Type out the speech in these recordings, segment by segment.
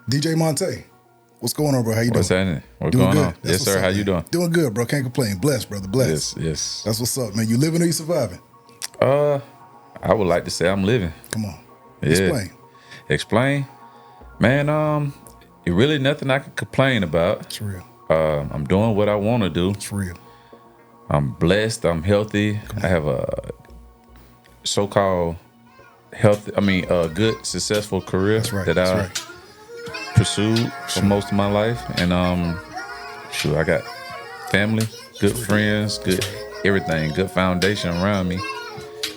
DJ Montay. What's going on, bro? How you doing? What's happening? What's doing going good. on? Yes, sir. How you doing? Doing good, bro. Can't complain. Blessed, brother. Blessed. Yes. That's what's up, man. You living or you surviving? I would like to say I'm living. Come on. Yeah. Explain? Man, it really nothing I can complain about. It's real. I'm doing what I want to do. It's real. I'm blessed. I'm healthy. I have a so-called good, successful career that I pursued for most of my life. And I got family, good friends, good everything, good foundation around me.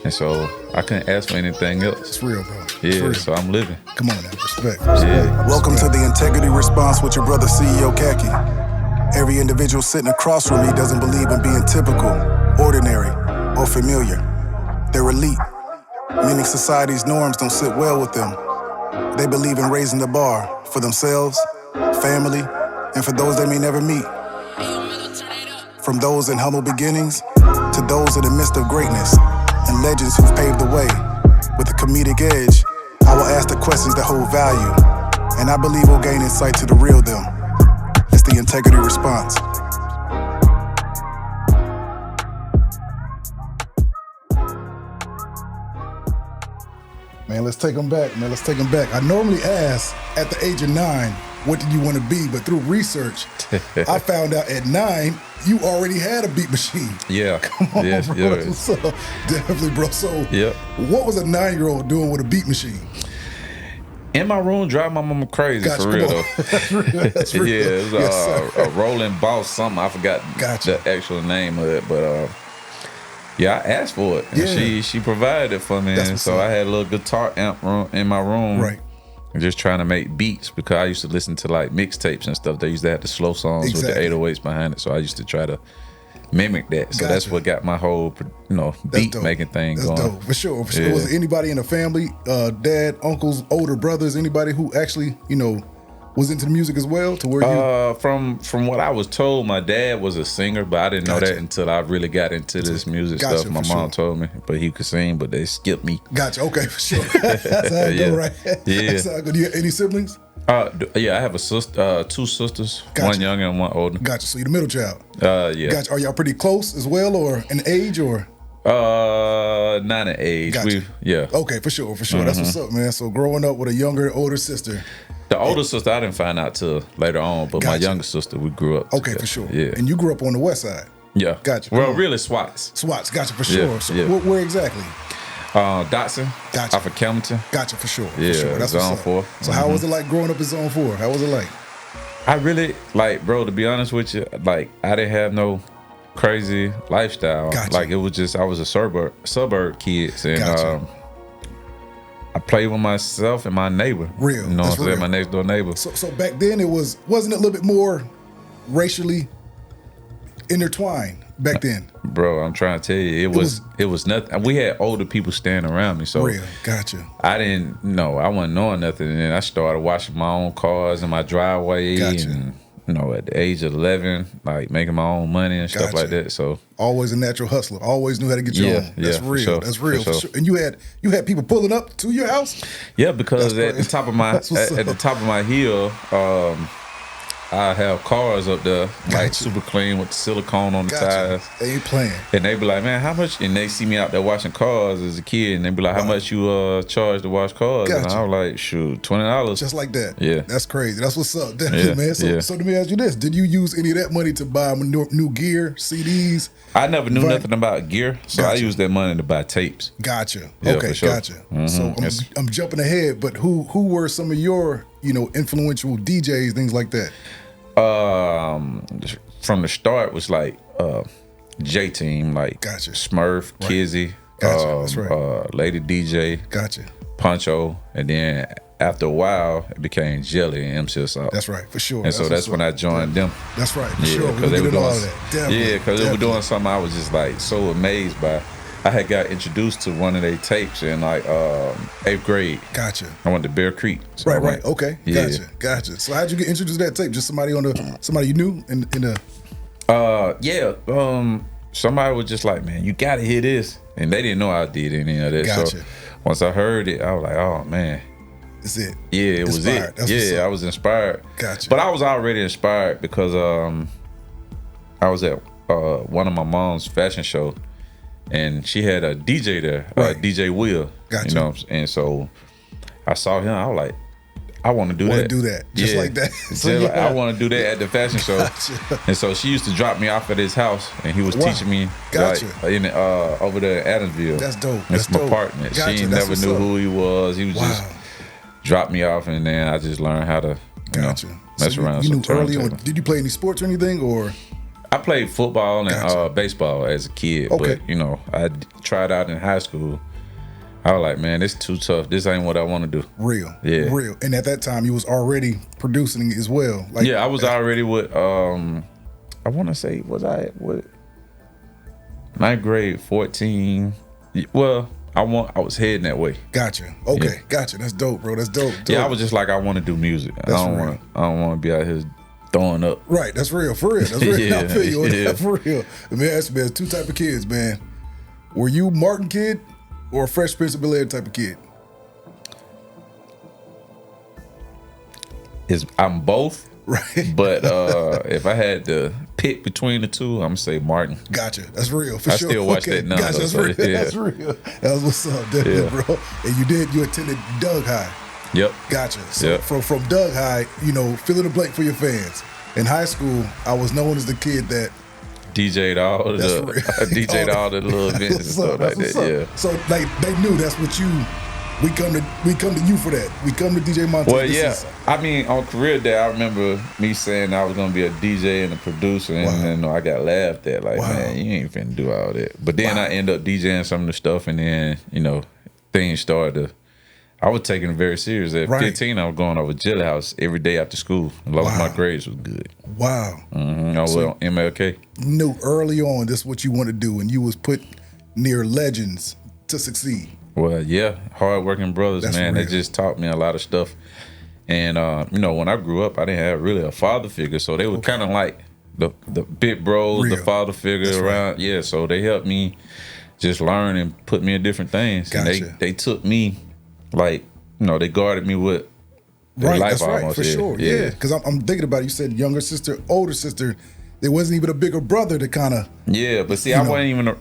And so I couldn't ask for anything else. It's real, bro. Yeah, real. so I'm living. Come on now. Respect. Yeah. Welcome to the Integrity Response with your brother CEO Khacki. Every individual sitting across from me doesn't believe in being typical, ordinary, or familiar. They're elite, meaning society's norms don't sit well with them. They believe in raising the bar for themselves, family, and for those they may never meet. From those in humble beginnings to those in the midst of greatness and legends who've paved the way. With a comedic edge, I will ask the questions that hold value, and I believe we'll gain insight to the real them. It's the Integrity Response. Man, let's take them back, man. Let's take them back. I normally ask at the age of 9, what did you want to be? But through research, I found out at 9, you already had a beat machine. Yeah. Come on, yes, bro. yes. So, definitely, bro. So, what was a 9-year-old doing with a beat machine? In my room, driving my mama crazy, Gotcha, for real though. That's real. Yeah, it was a rolling boss something. I forgot Gotcha. the actual name of it, but yeah, I asked for it. And she provided it for me. And so I had a little guitar amp in my room. Right. Just trying to make beats because I used to listen to like mixtapes and stuff. They used to have the slow songs with the 808s behind it. So I used to try to mimic that. So that's what got my whole, beat making thing going. That's dope. For sure. Yeah. Was there anybody in the family, dad, uncles, older brothers, anybody who actually, was into the music as well? To where you from what I was told, my dad was a singer, but I didn't know that until I really got into this music stuff. My mom told me, but he could sing, but they skipped me. Gotcha. Okay, for sure. That's how it go, right? Yeah. That's how it go. Do you have any siblings? Yeah, I have a sister, 2 sisters, one younger and one older. Gotcha. So you're the middle child. Yeah. Gotcha. Are y'all pretty close as well, or in age, or? Not in age. Gotcha. Okay, for sure. Mm-hmm. That's what's up, man. So growing up with a younger, older sister. The older sister I didn't find out till later on, but my younger sister, we grew up together. For sure. Yeah. And you grew up on the west side. Yeah. Gotcha. Well, really Swats. Swats, gotcha, for sure. Yeah, So yeah. where exactly? Dotson. Gotcha. Off of Camden. Gotcha, for sure. Yeah, for sure. That's Zone what's up. 4. So how was it like growing up in Zone 4? How was it like? I really, bro, to be honest with you, I didn't have no crazy lifestyle. Gotcha. It was just, I was a suburb kid. And Gotcha. I played with myself and my neighbor. Real. You know That's what I'm saying? real. My next door neighbor. So back then wasn't it a little bit more racially intertwined back then? Bro, I'm trying to tell you, it was nothing. We had older people standing around me, so real. Gotcha. I didn't know. I wasn't knowing nothing, and then I started washing my own cars in my driveway, Gotcha. and at the age of 11, making my own money and stuff like that. So always a natural hustler. Always knew how to get your own. That's real. Sure, That's real. for For sure. sure. And you had people pulling up to your house? Yeah, because That's at the top of my at the top of my hill, I have cars up there, super clean with the silicone on the tires. They ain't playing. And they be like, man, how much? And they see me out there washing cars as a kid, and they be like, how much you charge to wash cars? And I was like, shoot, $20. Just like that. Yeah. That's crazy. That's what's up, man. So let me ask you this. Did you use any of that money to buy new gear, CDs? I never knew nothing about gear, so I used that money to buy tapes. Gotcha. Yeah, okay, for sure. gotcha. So I'm jumping ahead, but who were some of your, influential DJs, things like that? From the start was J Team, Gotcha. Smurf, Kizzy, Gotcha. That's right. Lady DJ, Gotcha. Poncho, and then after a while it became Jelly and MC Assault. That's right, for sure. And so that's when I joined them. That's right, for sure. Because they were doing all of that. Definitely, because they were doing something I was just so amazed by. I had got introduced to one of their tapes in 8th grade. Gotcha. I went to Bear Creek. So right. Okay. Yeah. Gotcha. So how'd you get introduced to that tape? Just somebody you knew in the somebody was just like, man, you gotta hear this. And they didn't know I did any of that. Gotcha. So once I heard it, I was like, oh man. That's it. Yeah, it inspired. was it. Yeah, I was inspired. Gotcha. But I was already inspired because I was at one of my mom's fashion show, and she had a DJ there, DJ Will. Gotcha. You know, and so I saw him. I was like, I want to do that. Just like that. So I want to do that at the fashion show. Gotcha. And so she used to drop me off at his house, and he was teaching me gotcha. like, over there in Adamsville. That's dope. That's my partner. Gotcha. She never knew who he was. He was just drop me off, and then I just learned how to mess around. You knew early on. Did you play any sports or anything, or? I played football and baseball as a kid, but I tried out in high school. I was like, man, this is too tough. This ain't what I want to do. Real. And at that time, you was already producing as well. Like, I was already with. I want to say, was I with 9th grade, 14? Well, I was heading that way. Gotcha. Okay, gotcha. That's dope, bro. That's dope. Yeah, I was just like, I want to do music. I don't want to be out here throwing up. Right. That's real. For real. That's real. I feel you on that. For real. Let me ask you, man. Two type of kids, man. Were you Martin kid? Or a Fresh Prince of Bel-Air type of kid? I'm both. Right. But if I had to pick between the two, I'm going to say Martin. Gotcha. That's real, for sure. I still watch that now. Gotcha. That's real. That's real. That's what's up, definitely, bro. And you attended Doug High. Yep. Gotcha. So from Doug High, fill in the blank for your fans. In high school, I was known as the kid that DJ'd all the little events and stuff like that. Yeah. So like they knew that's what we come to you for that. We come to DJ Montay. Well, I mean, on career day, I remember me saying I was gonna be a DJ and a producer, and I got laughed at. Like, man, you ain't finna do all that. But then I end up DJing some of the stuff, and then things started to. I was taking it very serious. At 15, I was going over Jelly House every day after school. As long as my grades was good. Wow. I was on MLK. You knew early on this is what you want to do, and you was put near legends to succeed. Well, yeah. Hard-working brothers, man. They just taught me a lot of stuff. And, when I grew up, I didn't have really a father figure. So they were kind of like the big bros, the father figure around. Right. Yeah, so they helped me just learn and put me in different things. Gotcha. And they took me. Like, they guarded me with their life that's almost. For sure. Yeah, because I'm thinking about it. You said younger sister, older sister. There wasn't even a bigger brother to kind of. Yeah, but see, I wasn't even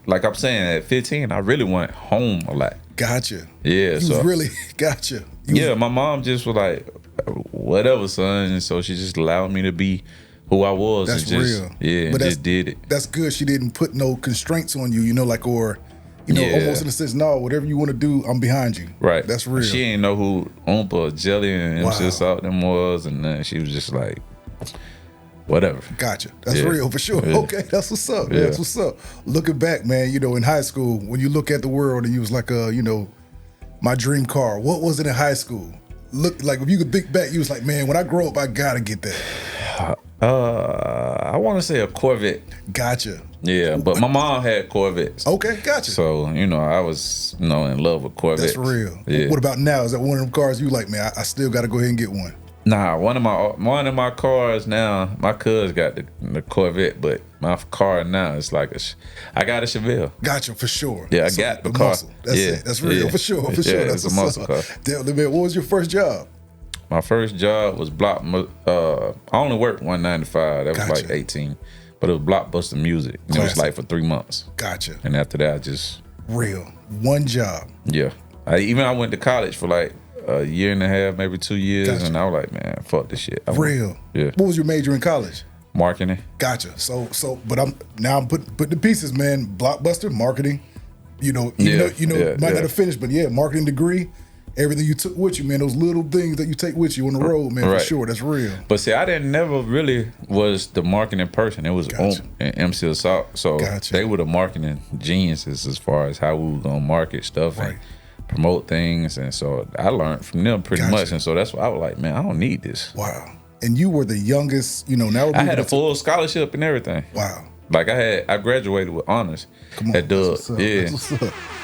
like I'm saying at 15, I really went home a lot. Gotcha. Yeah, so really gotcha. My mom just was like, whatever, son, and so she just allowed me to be who I was. That's and just, real. Yeah, and just did it. That's good. She didn't put no constraints on you. Almost in a sense, no, whatever you want to do, I'm behind you. Right. That's real. She ain't know who Oomp or Jelly and MC Salt them was, and then she was just like, whatever. Gotcha. That's real for sure. Yeah. Okay, that's what's up. Yeah. That's what's up. Looking back, man, in high school, when you look at the world and you was like, my dream car. What was it in high school? Look like if you could think back, you was like, man, when I grow up, I gotta get that. I want to say a Corvette. Gotcha. Yeah, but my mom had Corvettes. Okay, gotcha. So, I was, in love with Corvettes. That's real. Yeah. What about now? Is that one of them cars you like, man, I still got to go ahead and get one? Nah, one of my cars now, my cuz got the Corvette, but my car now is like I got a Chevelle. Gotcha, for sure. Yeah, I got the car. Muscle. That's it. That's real, for sure. That's a muscle car. Damn, man, what was your first job? My first job was I only worked 195. That was like 18. But it was Blockbuster Music. And it was like for 3 months. Gotcha. And after that, I just... Real. One job. Yeah. I went to college for like a year and a half, maybe 2 years. And I was like, man, fuck this shit. Real. Yeah. What was your major in college? Marketing. Gotcha. But I'm putting the pieces, man. Blockbuster, marketing. Might not have finished, but marketing degree. Everything you took with you, man, those little things that you take with you on the road, man, for sure, that's real. But see, I never really was the marketing person. It was Oomp and MC Assault. So they were the marketing geniuses as far as how we were going to market stuff and promote things. And so I learned from them pretty much. And so that's why I was like, man, I don't need this. Wow. And you were the youngest, now I had a full scholarship and everything. Wow. Like I graduated with honors at Doug. Yeah,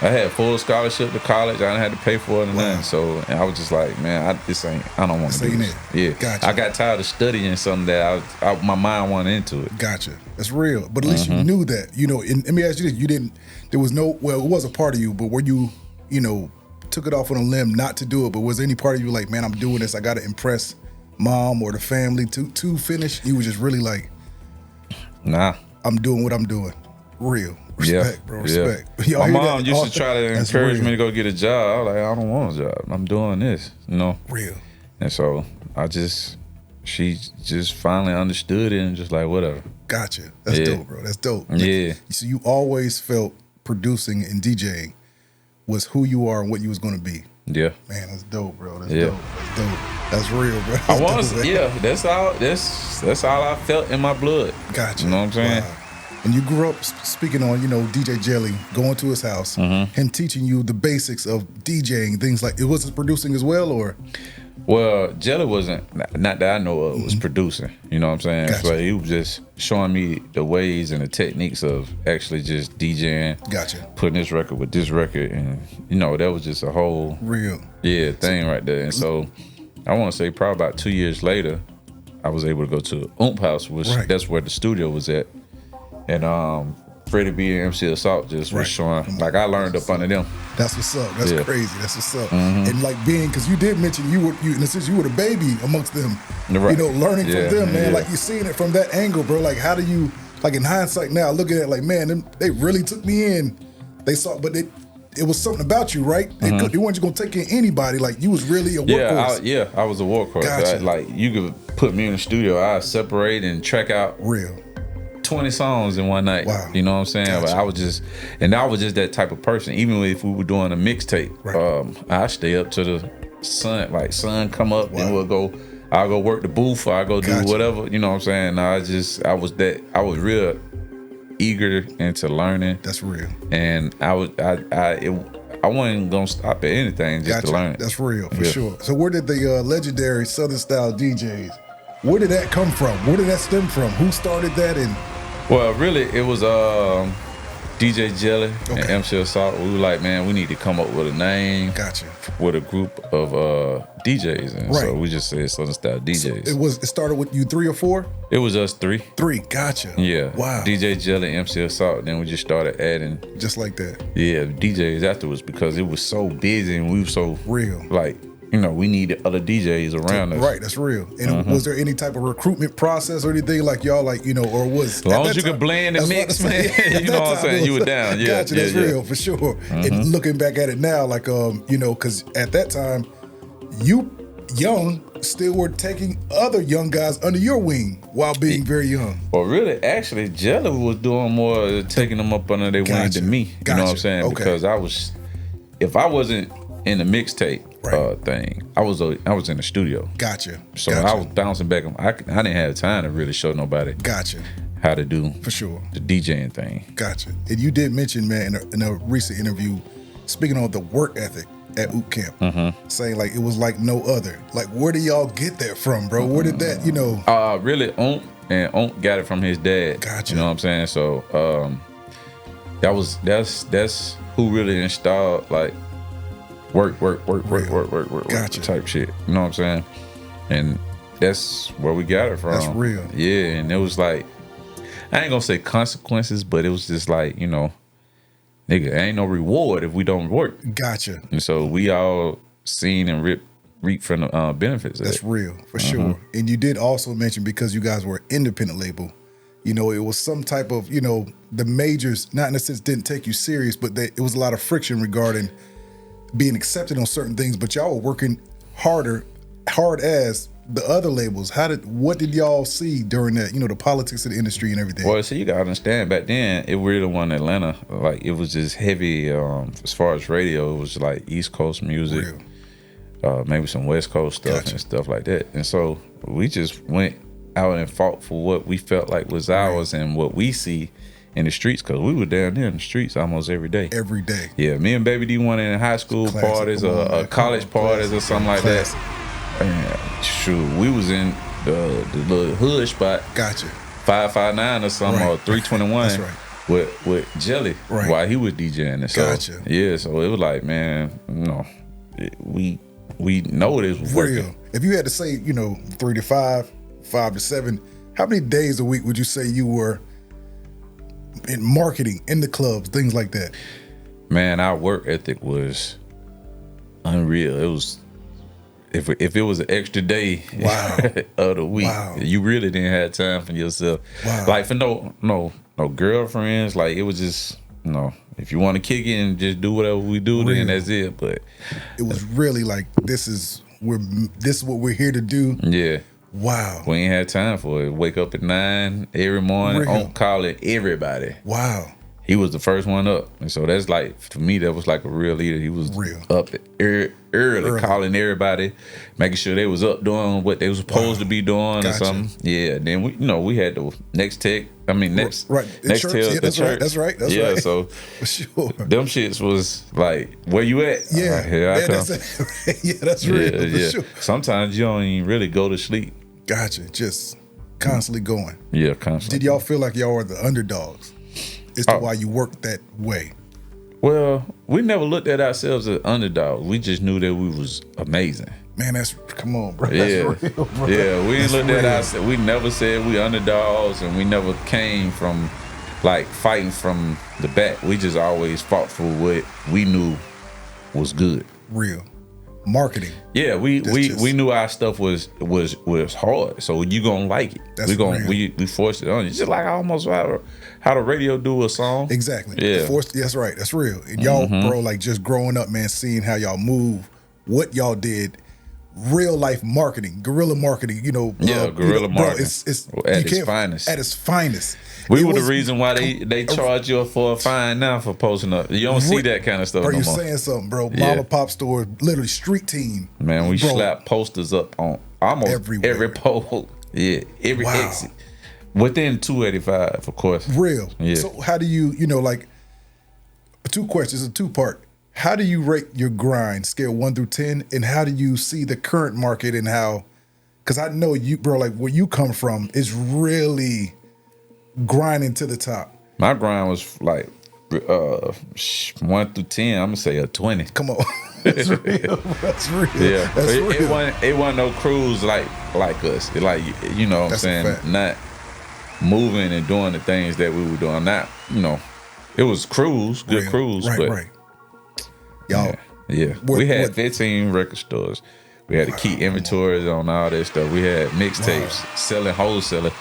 I had full scholarship to college. I didn't have to pay for it and nothing. So I was just like, man, I don't want to do this. Yeah, gotcha. I got tired of studying something that my mind went into it. Gotcha. That's real. But at least you knew that. And let me ask you this: there was no. Well, it was a part of you, but were you, took it off on a limb not to do it, but was there any part of you like, man, I'm doing this, I got to impress mom or the family to finish? You was just really like, nah, I'm doing what I'm doing. Real. Respect, bro. Respect. Yeah. My mom used to try to encourage me to go get a job. I was like, I don't want a job. I'm doing this, you know? Real. And so she just finally understood it and just like, whatever. Gotcha. That's dope, bro. That's dope. Yeah. So you always felt producing and DJing was who you are and what you was going to be. Yeah. Man, that's dope, bro. That's dope. That's dope. That's real, bro. That's that's all I felt in my blood. Gotcha. You know what I'm saying? Wow. When you grew up speaking on, DJ Jelly, going to his house, him teaching you the basics of DJing, things like, it was producing as well, or? Well, Jelly wasn't, not that I know of, was producing. You know what I'm saying? Gotcha. So he was just showing me the ways and the techniques of actually just DJing. Gotcha. Putting this record with this record. And, that was just a whole thing right there. And so I want to say probably about 2 years later, I was able to go to Oomp House, which that's where the studio was at. And Freddie B and MC Assault just was showing, like I learned up under them. That's what's up. That's crazy. That's what's up. And like because you did mention you in a sense you were the baby amongst them. Right. Learning from them, man. Like you seeing it from that angle, bro. Like how do you, like in hindsight now, looking at it like, man, they really took me in. They saw, but it was something about you, right? They weren't just gonna take in anybody. Like you was really a workhorse. I was a workhorse. Gotcha. Like you could put me in the studio, I separate and track out 20 songs in one night. Wow. You know what I'm saying? Gotcha. But I was just that type of person. Even if we were doing a mixtape, I stay up to the sun come up, then I'll go work the booth, or I'll go do whatever. You know what I'm saying? I was real eager into learning. That's real. And I wasn't gonna stop at anything just to learn. That's real for sure. So where did the legendary Southern Style DJs, where did that come from? Where did that stem from? Who started that? And well, really, it was DJ Jelly and MC Assault. We were like, man, we need to come up with a name. Gotcha. With a group of DJs, and so we just said Southern Style DJs. So it started with you 3 or 4? It was us 3. 3, gotcha. Yeah. Wow. DJ Jelly, MC Assault. Then we just started adding just like that. Yeah, DJs afterwards because it was so busy and we were so real. Like, we needed other DJs around us. Right, that's real. And was there any type of recruitment process or anything like y'all or was? As long as you could blend and mix, man, you know what I'm saying? You were down. Yeah, gotcha, that's real for sure. And looking back at it now, like because at that time, you young still were taking other young guys under your wing while being very young. Well, really, actually, Jelly was doing more taking them up under their wing than me. You know what I'm saying? Okay. Because if I wasn't in the mixtape thing, I was in the studio. Gotcha. So I was bouncing back. I didn't have time to really show nobody. Gotcha. How to do for sure the DJing thing. Gotcha. And you did mention, man, in a recent interview, speaking on the work ethic at Oomp Camp, saying like it was like no other. Like where do y'all get that from, bro? Where did that, Really, Oomp got it from his dad. Gotcha. You know what I'm saying? So that's who really installed like work gotcha. type shit. You know what I'm saying? And that's where we got it from. That's real. Yeah, and it was like, I ain't gonna say consequences, but it was just like, nigga, ain't no reward if we don't work. Gotcha. And so we all seen and reap from the benefits of That's real, for sure. And you did also mention, because you guys were an independent label, it was some type of, the majors, not in a sense didn't take you serious, but it was a lot of friction regarding being accepted on certain things, but y'all were working hard as the other labels. What did y'all see during that, the politics of the industry and everything? Well, so you gotta understand, back then it really wasn't Atlanta. Like it was just heavy as far as radio. It was like East Coast music, maybe some West Coast stuff and stuff like that. And so we just went out and fought for what we felt like was ours and what we see in the streets, because we were down there in the streets almost every day. Every day. Yeah, me and Baby D went in high school parties or college parties or something like that. And shoot, we was in the little hood spot. Gotcha. 559 or something, or 321. That's right. With Jelly while he was DJing. And so, gotcha. Yeah, so it was like, man, we know this was working. If you had to say, 3 to 5, 5 to 7, how many days a week would you say you were in marketing, in the clubs, things like that? Man, our work ethic was unreal. It was if it was an extra day of the week, you really didn't have time for yourself. Like for no girlfriends. Like it was just if you want to kick it and just do whatever we do, then that's it. But it was really like this is what we're here to do. Yeah. Wow. We ain't had time for it. Wake up at 9 every morning. Oomp calling everybody. Wow. He was the first one up. And so that's like, to me, that was like a real leader. He was up early, calling everybody, making sure they was up doing what they was supposed to be doing or something. Yeah. Then we had the next tech. I mean, next tell the church. That's right. So for sure. Them shits was like, where you at? Yeah. Like, here I come. That's real. For sure. Sometimes you don't even really go to sleep. Gotcha. Just constantly going. Yeah, constantly. Did y'all feel like y'all were the underdogs? As to why you worked that way? Well, we never looked at ourselves as underdogs. We just knew that we was amazing. Man, come on, bro. Yeah, that's real, bro. Yeah. We didn't look at ourselves. We never said we underdogs, and we never came from like fighting from the back. We just always fought for what we knew was good. Real. Marketing. Yeah, we knew our stuff was hard, so you gonna like it. We forced it on you, just like almost how the radio do a song. Exactly. Yeah, that's right. That's real. And y'all, bro, like just growing up, man, seeing how y'all move, what y'all did, real life marketing, guerrilla marketing. Guerrilla marketing. Bro, it's at its finest. At its finest. We were the reason why they charge you for a fine now for posting up. You don't see that kind of stuff no more. You're saying something, bro. Mom and pop store, literally street team. Man, we slap posters up on almost every pole. Yeah, every exit. Within 285, of course. Real. Yeah. So how do you, like, 2 questions, a 2-part. How do you rate your grind, scale 1 through 10, and how do you see the current market and how, because I know you, bro, like where you come from is really grinding to the top. My grind was like 1 through 10. I'm gonna say a 20. Come on, that's real. That's real. Yeah, that's real. It wasn't no crews like us. It like what I'm saying, not moving and doing the things that we were doing. Not it was crews, good crews, right. Y'all, yeah. We had 15 record stores. We had to keep inventories on all that stuff. We had mixtapes, selling wholesaler.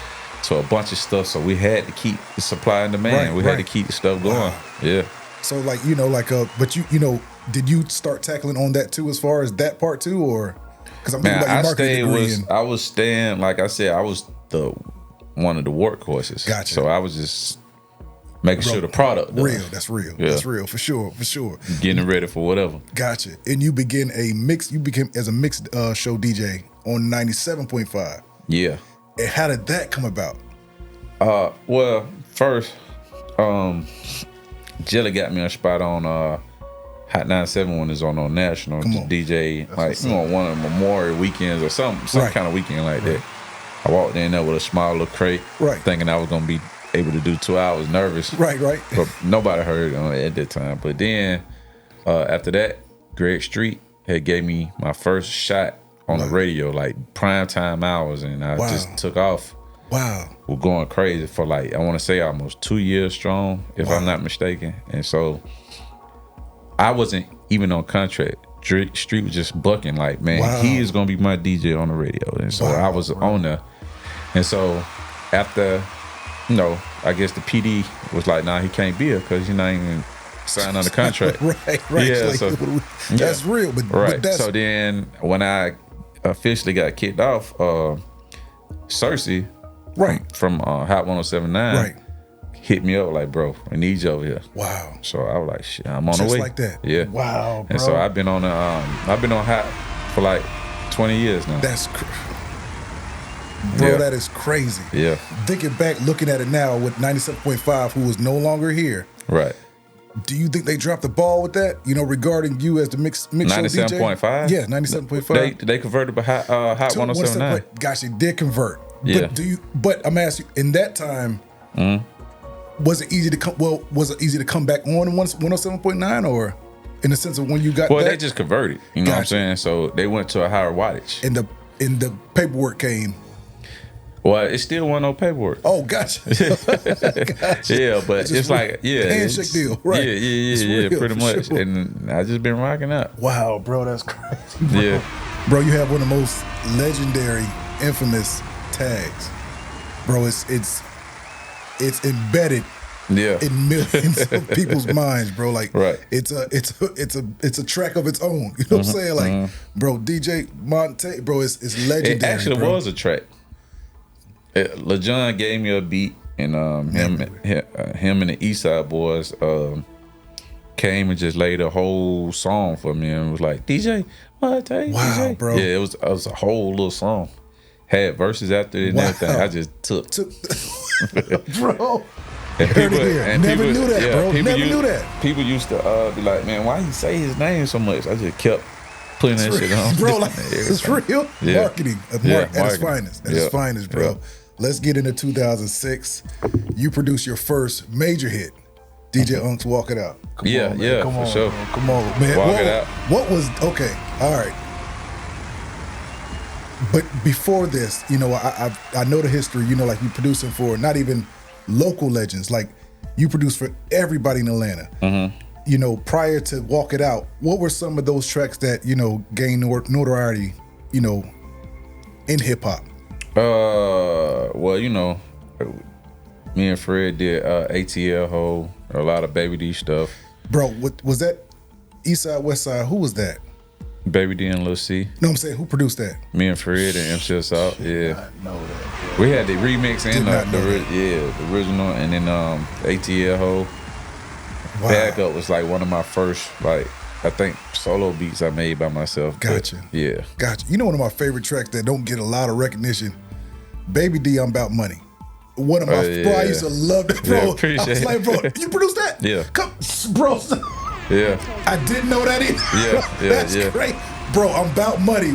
So a bunch of stuff. So we had to keep the supply and demand. We had to keep the stuff going. Yeah. So like, but did you start tackling on that too, as far as that part too, or because I'm thinking about your marketing degree? I was staying, like I said, I was one of the workhorses. Gotcha. So I was just making sure the product done. Real. That's real. Yeah. That's real for sure. Getting ready for whatever. Gotcha. And you became as a mixed show DJ on 97.5. Yeah. And how did that come about? Well, first, Jelly got me a spot on Hot 97 when it's on national to DJ, like one of the Memorial weekends or some kind of weekend like that. I walked in there with a small little crate, thinking I was gonna be able to do 2 hours, nervous. Right. But nobody heard it at that time. But then after that, Greg Street had gave me my first shot on the radio, like prime time hours, and I just took off. Wow. We're going crazy for like, I want to say almost 2 years strong, if I'm not mistaken. And so I wasn't even on contract. Street was just bucking like, man, he is going to be my DJ on the radio. And so I was on there. And so after, I guess the PD was like, nah, he can't be here because you're not even signed on the contract. right. Yeah, like, so that's real. But that's... So then when I officially got kicked off, Cersei, from Hot 107.9, hit me up like, bro, I need you over here. Wow. So I was like, shit, I'm on the way. Just like that. Yeah. Wow, bro. And so I've been on Hot for like 20 years now. That's bro, that is crazy. Yeah. Thinking back, looking at it now with 97.5, who is no longer here. Right. Do you think they dropped the ball with that? Regarding you as the mix show DJ? 97.5? Yeah, 97.5. They converted to Hot 107.9. Gosh, they did convert. Yeah. But I'm asking you, in that time, was it easy to come back on 107.9, or in the sense of when you got they just converted. You know what I'm saying? So they went to a higher wattage. And the paperwork came. Well, it still wasn't no paperwork. Oh, gotcha. Gotcha. Yeah, but it's like, handshake deal, right? Yeah, pretty much. Sure. And I just been rocking out. Wow, bro, that's crazy. Bro. Yeah, bro, you have one of the most legendary, infamous tags, bro. It's embedded. Yeah, in millions of people's minds, bro. Like, right. It's a track of its own. You know what I'm saying? Like, bro, DJ Montay, bro, it's legendary. It actually bro. was a track. LaJohn gave me a beat, and him and the East Side Boys came and just laid a whole song for me, and was like, DJ Montay, wow, DJ. bro. Yeah, it was a whole little song. Had verses after it and everything. I just took. Bro. And people never knew that, bro. Never knew that. People used to be like, man, why you say his name so much? I just kept putting that shit on. Bro, like, it's real. Yeah. Marketing at its finest. At its finest, bro. Yeah. Let's get into 2006. You produced your first major hit, DJ Unk's Walk It Out. Come on, Come on, sure. Man. Come on, man. Walk It Out. What was, okay, all right. But before this, you know, I know the history, you know, like you producing for not even local legends, like you produce for everybody in Atlanta. You know, prior to Walk It Out, what were some of those tracks that, you know, gained notoriety, you know, in hip hop? Well, you know, me and Fred did ATL Ho, a lot of Baby D stuff. Bro, what was that? East Side, West Side, who was that? Baby D and Lil C. No, I'm saying, who produced that? Me and Fred and MC Assault, yeah. I know that. We had the remix and the original, and then ATL Ho. Wow. Backup was like one of my first, like, I think solo beats I made by myself. Gotcha. But, yeah. Gotcha. You know one of my favorite tracks that don't get a lot of recognition? Baby D, I'm About Money. One of my, bro, I used to love that, bro. Yeah, appreciate I was like, bro, you produced that? Yeah. Come, bro. Yeah. I didn't know that either. That's great. Bro, I'm About Money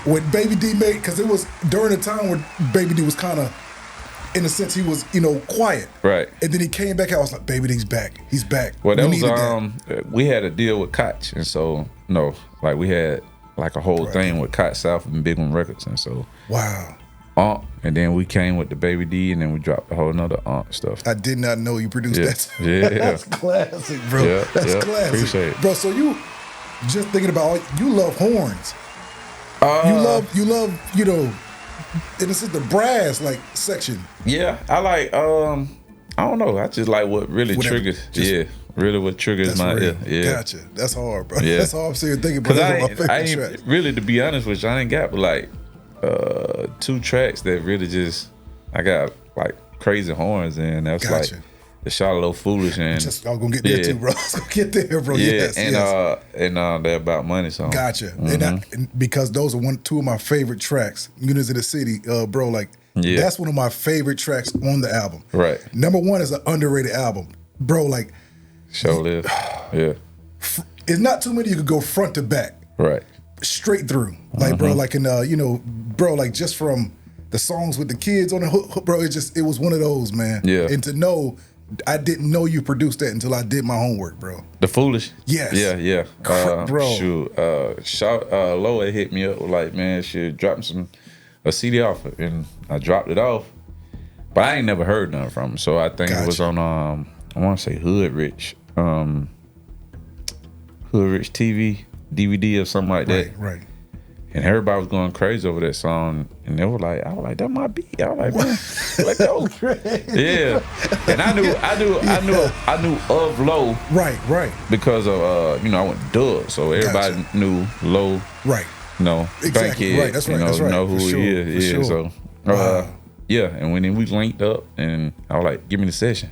when Baby D made, because it was during the time when Baby D was kind of, in a sense, he was, you know, quiet. Right. And then he came back out. I was like, Baby D's back. He's back. Well, that was, we had a deal with Koch. And so, no, like we had like a whole thing with Koch South and Big One Records. And so. Wow. And then we came with the Baby D, and then we dropped a whole nother stuff. I did not know you produced that. Yeah. That's classic, bro. Yeah, That's classic. Appreciate it. Bro, so you, just thinking about, you love horns. You love, you know, and it's just the brass like section. Yeah, I like. I don't know. I just like what really triggers. Really what triggers my ear. Yeah, gotcha. That's hard, bro. Yeah. That's all I'm sitting thinking about. I ain't really, to be honest with you, I ain't got but like 2 tracks that really just I got like crazy horns, and that's like the Charlotte Foolish, and I'm gonna get there too, bro. I was gonna get there, bro. Yeah, and they're About Money song. Gotcha. And because those are 2 of my favorite tracks, Units of the City, bro. Like that's one of my favorite tracks on the album. Right. Number 1 is an underrated album, bro. Like, show live. Yeah. It's not too many you could go front to back. Right. Straight through, like bro, like in you know, bro, like just from the songs with the kids on the hook, bro. It was one of those, man. Yeah. And to know. I didn't know you produced that until I did my homework, bro. The Foolish? Yes. Yeah. Bro. Shoot, Loa hit me up with like, man, she dropped a CD off, and I dropped it off. But I ain't never heard nothing from him. So I think it was on, I want to say Hood Rich TV, DVD or something like that. Right. And everybody was going crazy over that song, and they were like, I was like, that might be. I was like, man, let go. Yeah. And I knew of Low. Right. Because of you know, I went to Dub, so everybody knew Low. Right. You know, exactly. Bankhead, Right. That's right. You know who he is. Yeah. Sure. So yeah, and when we linked up, and I was like, give me the session.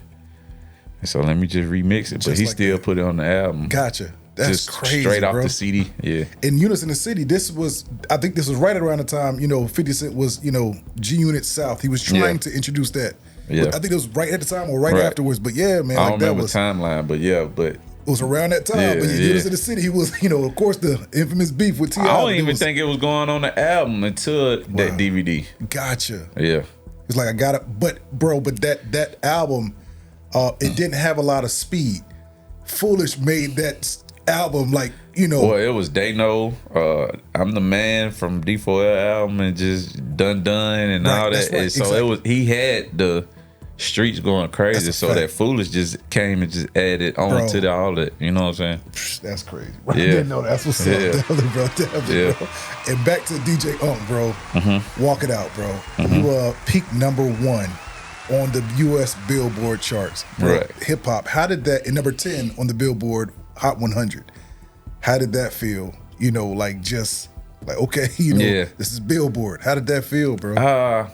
And so let me just remix it. But he still put it on the album. Gotcha. That's just crazy, straight bro. off the CD, yeah. In Units in the City, I think this was right around the time, you know, 50 Cent was, you know, G-Unit South. He was trying to introduce that. Yeah. I think it was right at the time or right afterwards. But yeah, man. I don't remember the timeline, but it was around that time. But Units in the City, he was, you know, of course, the infamous beef with T.I. I don't even think it was going on the album until that DVD. Gotcha. Yeah. It's like I got it. But that album, it didn't have a lot of speed. Foolish made that album like Well, it was They Know, I'm the Man from D4L album, and just Dun and all that. And so it was, he had the streets going crazy, so that Foolish just came and just added on to all that. You know what I'm saying? That's crazy. Bro. Yeah. I didn't know that's what's up. Definitely, bro. Definitely, bro. And back to DJ Oomp, bro. Walk It Out, bro. You peaked #1 on the U.S. Billboard charts, bro. Right. Hip hop. How did that? And #10 on the Billboard Hot 100. How did that feel? Just like okay, this is Billboard. How did that feel, bro?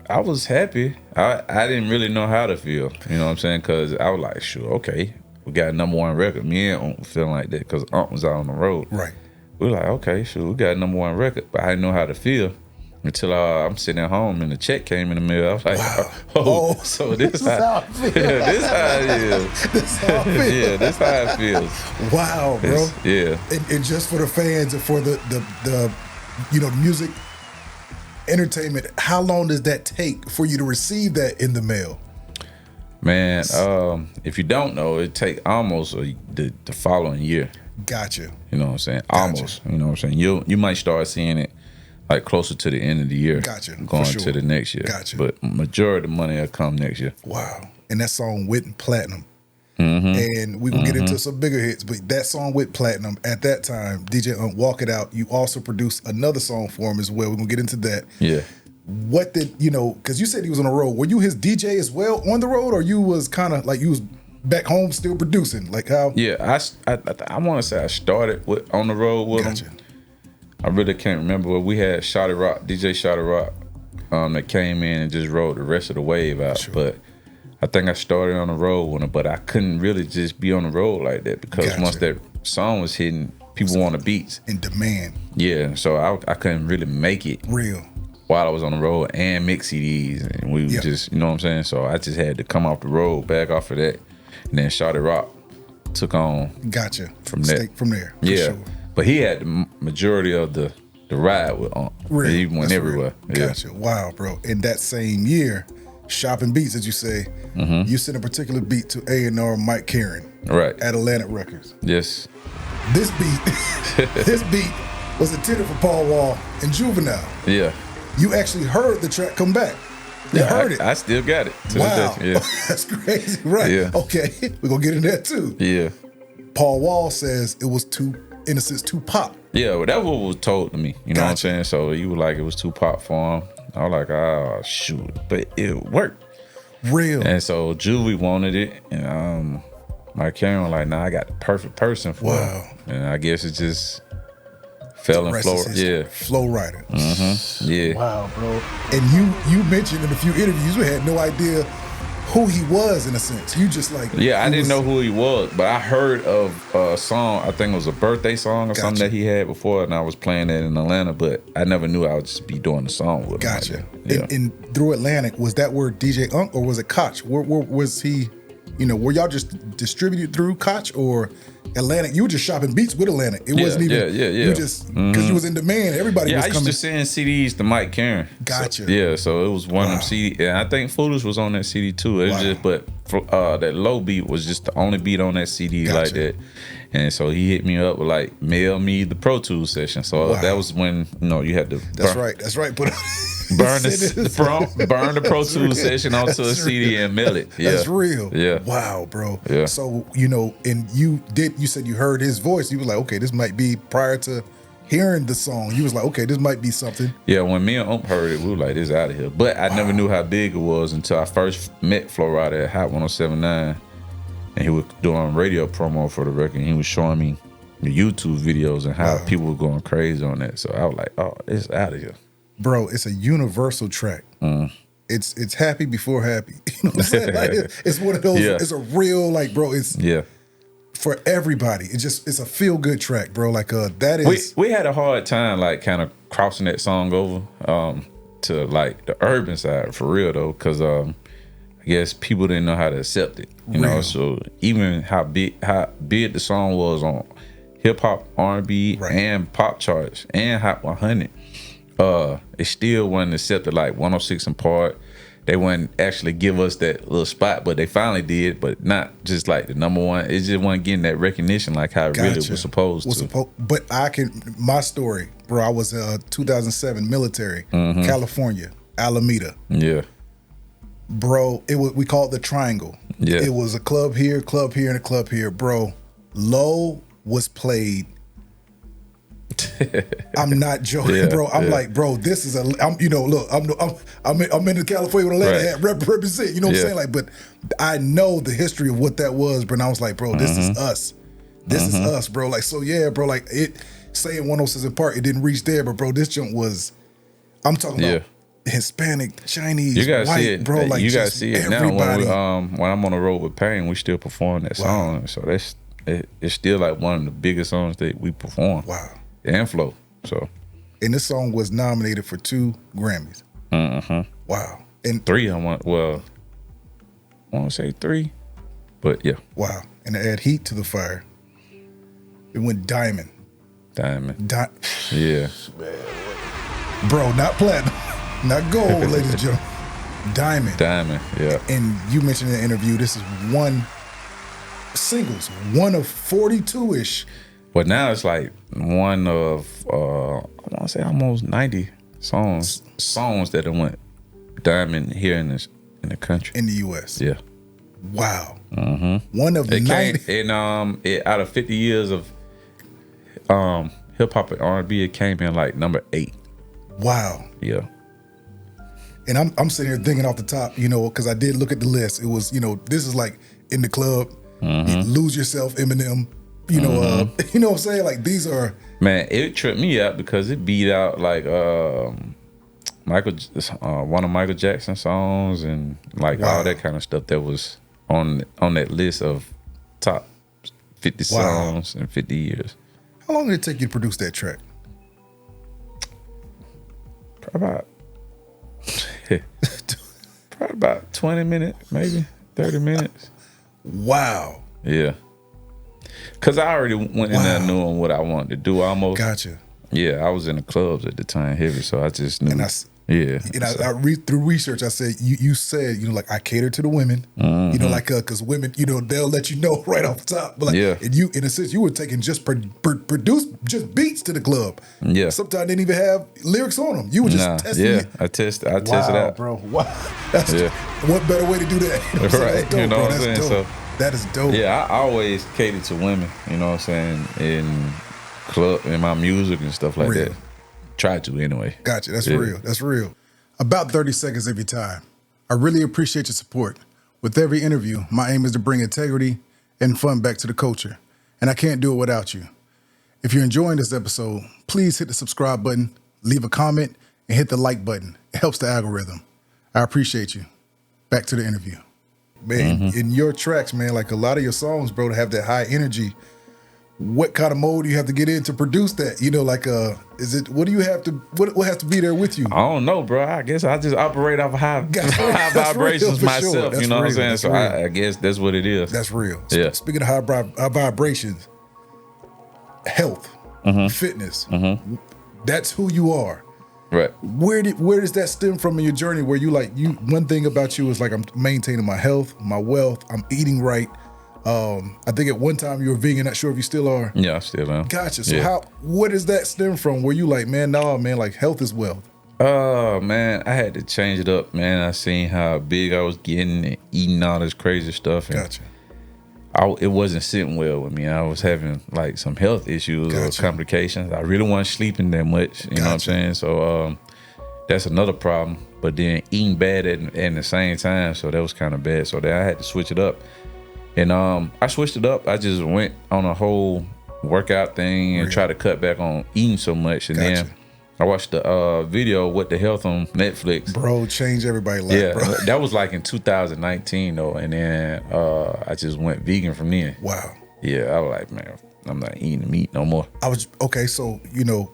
I was happy. I didn't really know how to feel. You know what I'm saying? Because I was like, sure, okay, we got a #1 record. Me and Oomp feeling like that because Oomp was out on the road. Right. We were like, okay, sure, we got a #1 record, but I didn't know how to feel until I'm sitting at home and the check came in the mail. I was like, so this how it feels. This how it is. This how it feels. Yeah, this how it feels. Wow, bro. Yeah. And just for the fans and for the music entertainment, how long does that take for you to receive that in the mail? Man, if you don't know, it take almost the following year. Gotcha. You know what I'm saying? Almost. You know what I'm saying? You might start seeing it like closer to the end of the year. Gotcha. Going to the next year. Gotcha. But majority of the money will come next year. Wow. And that song went platinum. And we can get into some bigger hits, but that song went platinum at that time. DJ Oomp, Walk It Out. You also produced another song for him as well. We're gonna get into that. Yeah. What did because you said he was on the road. Were you his DJ as well on the road, or you was kind of like you was back home still producing? Like how? Yeah, I want to say I started on the road with him. I really can't remember, but we had DJ Shotty Rock that came in and just rode the rest of the wave out. Sure. But I think I started on the road with him, but I couldn't really just be on the road like that because once that song was hitting, people wanted beats. In demand. Yeah, so I couldn't really make it real while I was on the road and mix CDs, and we just, you know what I'm saying? So I just had to come off the road, back off of that, and then Shotty Rock took on from there. Yeah, sure. But he had the majority of the ride with Oomp. Really? He went everywhere. Gotcha. Wow, bro. In that same year, Shopping Beats, as you say, you sent a particular beat to A&R Mike Karen at Atlantic Records. Yes. This beat was intended for Paul Wall and Juvenile. Yeah. You actually heard the track come back. You heard it. I still got it. Wow. That's crazy. Right. Yeah. Okay. We're going to get into that too. Yeah. Paul Wall says it was too pop. Yeah, well, that's what was told to me. You know what I'm saying? So he was like, it was too pop for him. I was like, oh, shoot. But it worked. Real. And so Juvie wanted it. And Mike Karen was like, nah, I got the perfect person for it. And I guess it just fell in Flo-Rida. Yeah. Wow, bro. And you mentioned in a few interviews, we had no idea who he was in a sense. You just like... Yeah, I didn't know who he was, but I heard of a song, I think it was a birthday song or something that he had before, and I was playing that in Atlanta, but I never knew I would just be doing the song with him. Gotcha. And through Atlantic, was that where DJ Oomp or was it Koch? Where was he, were y'all just distributed through Koch or Atlantic? You were just shopping beats with Atlantic. It wasn't even... You just... Because you was in demand. Everybody was coming. I used to send CDs to Mike Karen. Gotcha. So it was one of them CDs. And I think Foolish was on that CD too. It was just, but that low beat was just the only beat on that CD like that. And so he hit me up with like, mail me the Pro Tools session. So that was when, you had to... That's right. Put burn the Pro Tools session onto a CD and mail it. Yeah. That's real. Yeah. Wow, bro. Yeah. So, and you said you heard his voice. You were like, okay, this might be prior to hearing the song. You was like, okay, this might be something. Yeah, when me and Oomp heard it, we were like, this out of here. But I never knew how big it was until I first met Flo-Rida at Hot 107.9. And he was doing radio promo for the record. And he was showing me the YouTube videos and how people were going crazy on that. So I was like, oh, it's out of here. Bro, it's a universal track. It's happy before happy. You know what I'm saying? Like, it's one of those, it's a real, like, bro, it's for everybody. It's a feel-good track, bro. Like, that is... We had a hard time, like, kind of crossing that song over to, like, the urban side, for real, though, because I guess people didn't know how to accept it, you know? So even how big the song was on hip-hop, R&B, and pop charts, and Hot 100, it still wasn't accepted like 106 and Park, they wouldn't actually give us that little spot, but they finally did, but not just like the number one. It just wasn't getting that recognition like how it really was supposed to. But my story, bro, I was 2007 military, California, Alameda. Yeah. Bro, we called it the Triangle. Yeah. It was a club here, and a club here. Bro, Low was played. I'm not joking, bro. I'm like, bro, this is look, I'm in California with Atlanta, represent, you know what I'm saying? Like, but I know the history of what that was, bro. And I was like, bro, this is us. This is us, bro. Like, so yeah, bro, like it saying 106 in Park, it didn't reach there, but bro, this junk was, I'm talking about Hispanic, Chinese, you gotta white, see it, bro. Like, you gotta see it everybody. now. When I'm on the road with Pain, we still perform that song. So it's still like one of the biggest songs that we perform. Wow. And Flo. So, and this song was nominated for 2 Grammys. Wow. And 3, I want to say 3, but yeah. Wow. And to add heat to the fire, it went diamond. Yeah. Bro, not platinum, not gold, ladies and gentlemen. Diamond. Yeah. And you mentioned in the interview, this is one of 42-ish. But now it's like one of I want to say almost 90 songs that have went diamond here in the country, in the U.S. Yeah. Wow. One of 90. Out of 50 years of hip hop and R&B, it came in like number 8. Wow. Yeah. And I'm sitting here thinking off the top, because I did look at the list. It was, this is like In the Club, Lose Yourself, Eminem. You know what I'm saying? Like, these are... Man, it tripped me out because it beat out like one of Michael Jackson's songs and like all that kind of stuff that was on that list of top 50 songs in 50 years. How long did it take you to produce that track? Probably about 20 minutes, maybe 30 minutes. Wow. Yeah. Because I already went in there knowing what I wanted to do almost. Gotcha. Yeah, I was in the clubs at the time heavy, so I just knew. And I read through research, I said, you said, like, I cater to the women, because women, they'll let you know right off the top. But like, and you, in a sense, you were taking just produce just beats to the club. Yeah. Sometimes they didn't even have lyrics on them. You were just testing it. I tested out. Bro. Wow. What better way to do that? Right. That's dope, what I'm That's saying? dope. So, that is dope. Yeah, I always cater to women, you know what I'm saying, in club, in my music and stuff like that. Try to anyway. Gotcha. That's real. That's real. About 30 seconds of your time. I really appreciate your support. With every interview, my aim is to bring integrity and fun back to the culture, and I can't do it without you. If you're enjoying this episode, please hit the subscribe button, leave a comment, and hit the like button. It helps the algorithm. I appreciate you. Back to the interview. Man, in your tracks, man, like a lot of your songs, bro, to have that high energy, what kind of mode do you have to get in to produce that? What do you have to, what has to be there with you? I don't know, bro. I guess I just operate off of high vibrations myself, you know what I'm saying? So I guess that's what it is. That's real. Yeah. Speaking of high vibrations, health, fitness, that's who you are. Right. Where does that stem from in your journey where one thing about you is like, I'm maintaining my health, my wealth, I'm eating right. I think at one time you were vegan, not sure if you still are. Yeah, I still am. Gotcha. So where does that stem from? Where you like, man, like health is wealth? Oh, man, I had to change it up, man. I seen how big I was getting and eating all this crazy stuff. And gotcha. It wasn't sitting well with me. I was having like some health issues or complications. I really wasn't sleeping that much, you know what I'm saying? So that's another problem. But then eating bad at the same time, so that was kind of bad. So then I had to switch it up. And I switched it up. I just went on a whole workout thing and tried to cut back on eating so much. And then I watched the video, What the Health, on Netflix. Bro, changed everybody's life, bro. That was like in 2019 though. And then I just went vegan from then. Wow. Yeah, I was like, man, I'm not eating meat no more. So, you're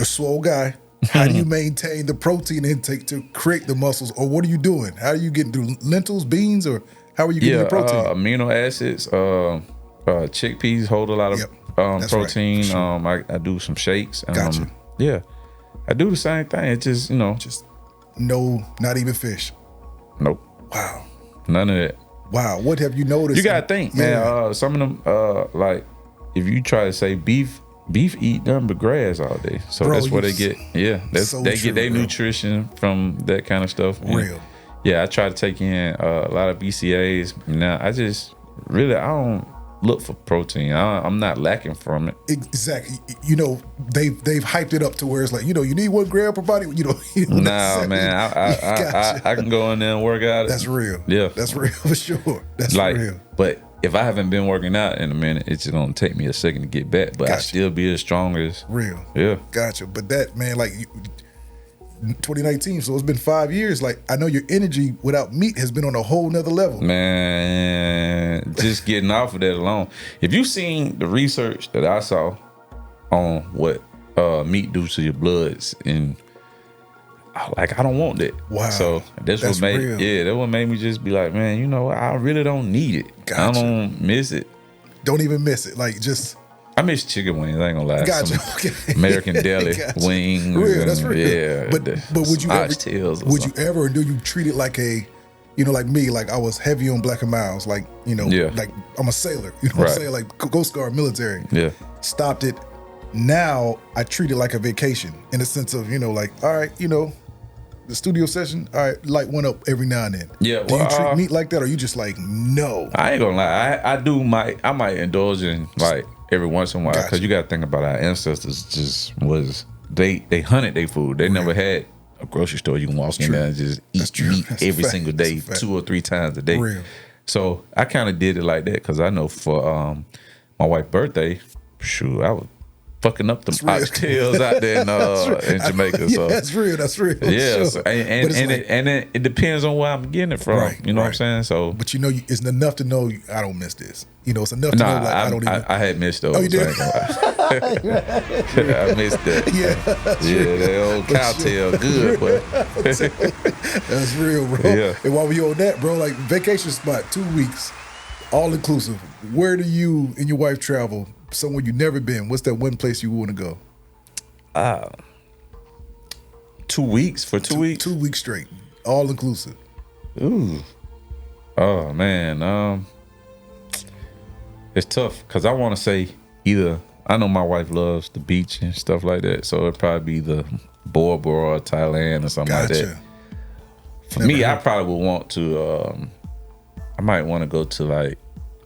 a swole guy. How do you maintain the protein intake to create the muscles? Or what are you doing? How are you getting through lentils, beans, or how are you getting your protein? Amino acids, chickpeas hold a lot of protein. Right. I do some shakes. Gotcha. Yeah, I do the same thing. It's just, Just No, not even fish. Nope. Wow. None of that. Wow. What have you noticed? You gotta think, man. Some of them, like, if you try to say beef eat nothing but grass all day. So bro, that's where they get. Yeah, they get their nutrition from that kind of stuff. Real. Yeah, I try to take in a lot of BCAAs. Now I just really I don't look for protein. I'm not lacking from it. Exactly. You know, they've hyped it up to where it's like, you know, you need 1 gram per body. You know. Nah, man. I can go in there and work out. That's real. Yeah, that's real for sure. That's like, real. But if I haven't been working out in a minute, it's just gonna take me a second to get back. But I still be as strong as real. Yeah. Gotcha. But that, man, like 2019, so it's been 5 years. Like, I know your energy without meat has been on a whole nother level. Man, just getting off of that alone. If you seen the research that I saw on what meat do to your bloods, and like, I don't want that. Wow. So that's what made real. Yeah, that what made me just be like, man, you know, I really don't need it. Gotcha. I don't miss it. Don't even miss it. Like, just I miss chicken wings. I ain't gonna lie. Gotcha. Okay. American deli wings. Real, that's real. Yeah. But would you ever? Would you ever? Or do you treat it like a, you know, like me? Like, I was heavy on Black and Milds. Like, you know, like I'm a sailor. You know what I'm saying? Like Coast Guard, military. Yeah. Stopped it. Now I treat it like a vacation in the sense of, you know, like, all right, you know, the studio session, all right, light one up every now and then. Yeah. Do you treat meat like that, or you just like, no? I ain't gonna lie. I might indulge in like every once in a while, because you got to think about our ancestors. Just was they hunted their food. They never had a grocery store you can walk in there and just eat meat every single day, 2 or 3 times a day. Real. So I kind of did it like that, because I know for my wife's birthday, shoot, I was fucking up them oxtails out there in Jamaica. So that's real. That's real. Yeah, sure. So, and it depends on where I'm getting it from. You know what I'm saying? So, but you know, it's enough to know I don't miss this. You know, it's enough to know like I don't even. I had missed those. Oh, you did? I missed that. Yeah, that old cowtail, good, but that's real, bro. Yeah. And while we on that, bro, like vacation spot, 2 weeks, all inclusive. Where do you and your wife travel? Somewhere you've never been. What's that one place you want to go? 2 weeks for 2 weeks. 2 weeks straight, all inclusive. Ooh. Oh man, it's tough, because I want to say either. I know my wife loves the beach and stuff like that, so it'd probably be the Bora Bora or Thailand or something like that. For me, I probably would want to. I might want to go to like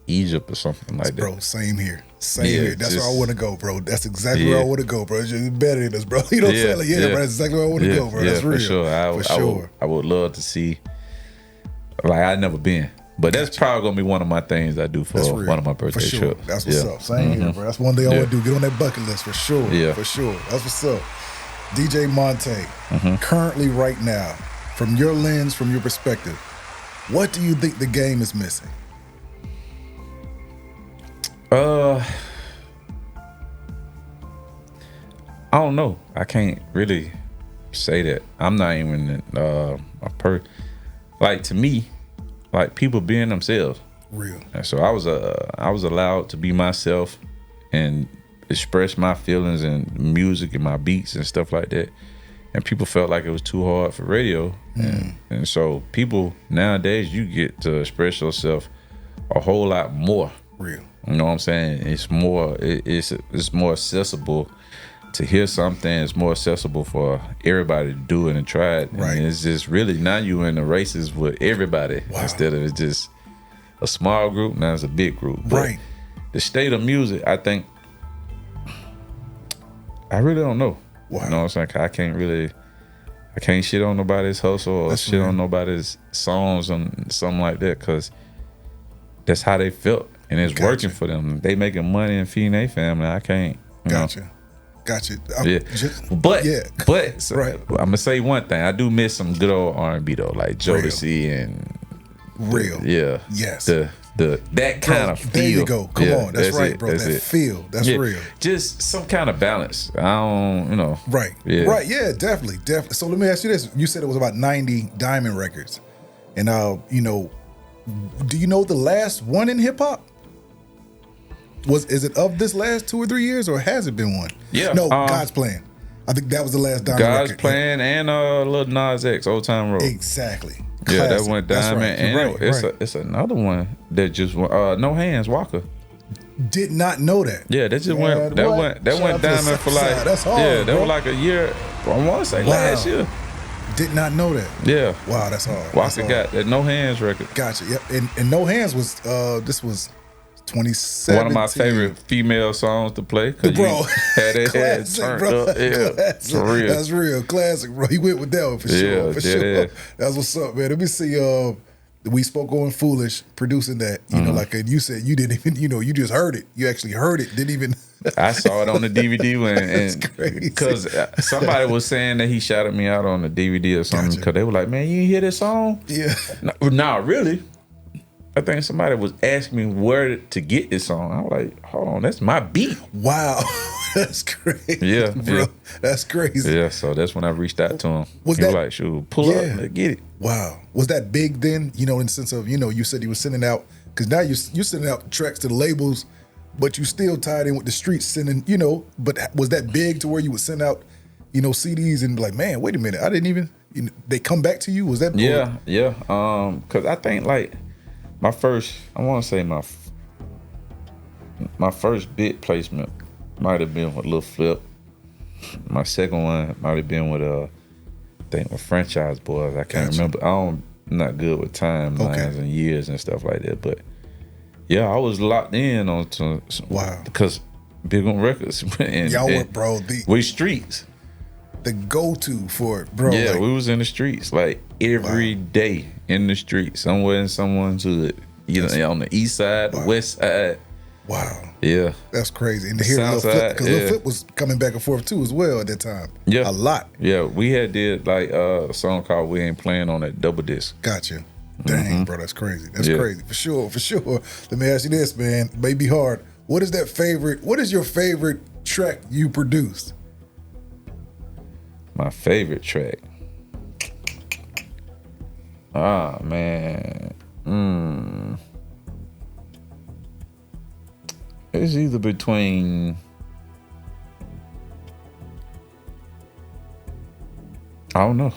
Egypt or something like that. Bro, same here. Same here. That's where I want to go, bro. That's exactly where I want to go, bro. It's just better than us, bro. You know what I'm saying? Like, bro, that's exactly where I want to go, bro. That's real. For sure. I would love to see. Like, I've never been, but that's probably gonna be one of my things I do for one of my birthday trips. That's what's up. Same here, bro. That's one thing I want to do. Get on that bucket list for sure. Yeah, for sure. That's what's up. DJ Montay, currently right now, from your lens, from your perspective, what do you think the game is missing? I don't know. I can't really say that. I'm not even like, to me, like, people being themselves. Real. And so I was allowed to be myself and express my feelings and music and my beats and stuff like that. And people felt like it was too hard for radio. And so people nowadays, you get to express yourself a whole lot more. Real. You know what I'm saying? It's more it's more accessible to hear something. It's more accessible for everybody to do it and try it. Right. And it's just really, now you in the races with everybody instead of it's just a small group. Now it's a big group. But the state of music, I think, I really don't know. Wow. You know what I'm saying? I can't shit on nobody's hustle or shit on nobody's songs and something like that, because that's how they felt. And it's working for them. They making money and feeding their family. I can't. Gotcha. But I'm gonna say one thing. I do miss some good old R&B though, like Jodeci and Yes. That kind of feel. There you go. Come on. That's right, bro. That feel. That's real. Just some kind of balance. I don't, Right. Yeah. Right. Yeah, definitely. So let me ask you this. You said it was about 90 diamond records. And do you know the last one in hip hop? Is it of this last 2 or 3 years, or has it been one? Yeah. No, God's Plan. I think that was the last Diamond God's record. Plan and Lil Nas X, Old Time Road. Exactly. Yeah, Classic. that went Diamond. And it's another one that just went, No Hands, Walker. Did not know that. Yeah, that just went Diamond for like, that's hard, yeah, that bro. was like a year, I want to say last year. Did not know that. Yeah. Wow, that's hard. Walker got that No Hands record. Gotcha. Yep. And No Hands was this was 2017. One of my favorite female songs to play. Bro, had that head classic, turned bro. up. Yeah, Classic. for real. That's real. Classic, bro. He went with that one for sure. Yeah, For dead sure. ass. That's what's up, man. Let me see. We spoke on Foolish, producing that. You know, like, and you said you didn't even, you just heard it. You actually heard it. Didn't even. I saw it on the DVD That's crazy. Because somebody was saying that he shouted me out on the DVD or something. Because they were like, "Man, you didn't hear this song?" Yeah. No, really. I think somebody was asking me where to get this song. I was like, "Hold on, that's my beat." Wow, that's crazy. Yeah, bro. yeah. That's crazy. Yeah, so that's when I reached out to him. Was he was that- like, "Shoot, pull up, let's get it." Wow. Was that big then? In the sense of, you said you were sending out, because now you're sending out tracks to the labels, but you still tied in with the streets sending, but was that big to where you would send out, CDs and be like, man, wait a minute, I didn't even, they come back to you? Was that? Yeah. Because I think like my first bit placement might have been with Lil Flip. My second one might have been with with Franchise Boys. I can't remember. I'm not good with timelines and years and stuff like that. But yeah, I was locked in on some, wow, because Big on Records and y'all were, bro, we streets. The go-to for it, bro. Yeah, like, we was in the streets like every day in the streets, somewhere in someone's hood. On the east side, the west side. Wow. Yeah. That's crazy. And to hear Lil Flip, because Lil Flip was coming back and forth too as well at that time. Yeah. A lot. Yeah, we had did like a song called We Ain't Playing on that double disc. Gotcha. Dang, bro, that's crazy. That's crazy. For sure. Let me ask you this, man. Maybe hard. What is your favorite track you produced? My favorite track. Ah, man. It's either between, I don't know.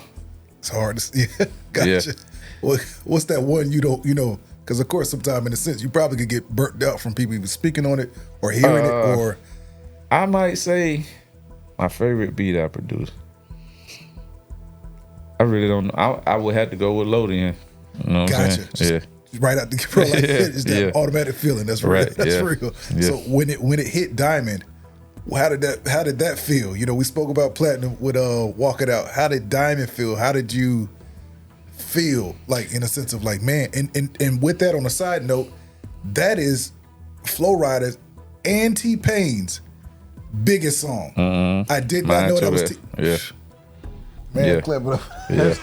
It's hard to see. Gotcha. Yeah. What's that one you don't, because of course sometime in a sense you probably could get burnt out from people even speaking on it or hearing it, or. I might say my favorite beat I produced. I really don't know. I would have to go with Loading. You know what I'm saying? Yeah. Right out the bro, like it's that automatic feeling. That's real. Right, That's real. Yeah. So when it hit Diamond, how did that feel? We spoke about Platinum with Walk It Out. How did Diamond feel? How did you feel, like, in a sense of like, man, and with that, on a side note, that is Flo-Rida's and T-Pain's biggest song. Mm-hmm. I did not know that was Man, clap it up. Yeah.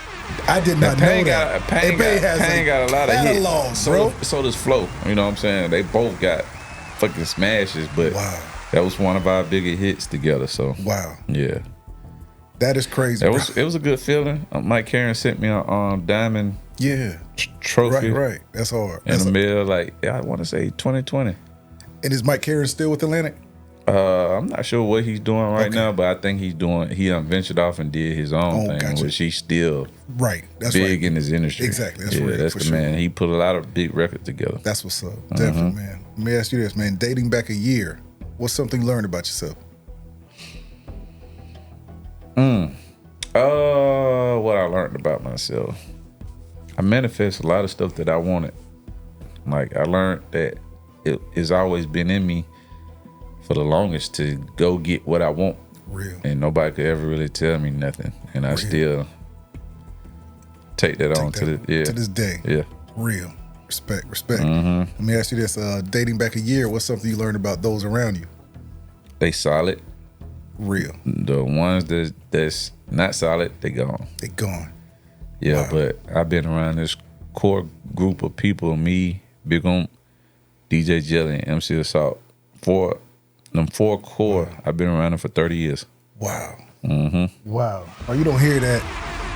I did not know that. Pain got a lot of hits. Bro. So does Flo. You know what I'm saying? They both got fucking smashes, but that was one of our bigger hits together. So wow. Yeah. That is crazy. It was a good feeling. Mike Karen sent me a Diamond trophy. Right. That's hard. In the mail, like, I want to say 2020. And is Mike Karen still with Atlantic? I'm not sure what he's doing right now, but I think he ventured off and did his own thing, which he's still That's big in his industry. Exactly. That's real. That's the man. He put a lot of big records together. That's what's up. Definitely, man. Let me ask you this, man. Dating back a year, what's something you learned about yourself? What I learned about myself. I manifest a lot of stuff that I wanted. Like, I learned that it's always been in me for the longest to go get what I want. Real. And nobody could ever really tell me nothing. And I still take that on to this day. Yeah. Real. Respect. Let me ask you this. Dating back a year, what's something you learned about those around you? They solid. Real. The ones that's not solid, they gone. They gone. Yeah, but I've been around this core group of people, me, Big Oomp, DJ Jelly, and MC Assault. Them four core, I've been around them for 30 years. Wow. Wow. Oh, you don't hear that.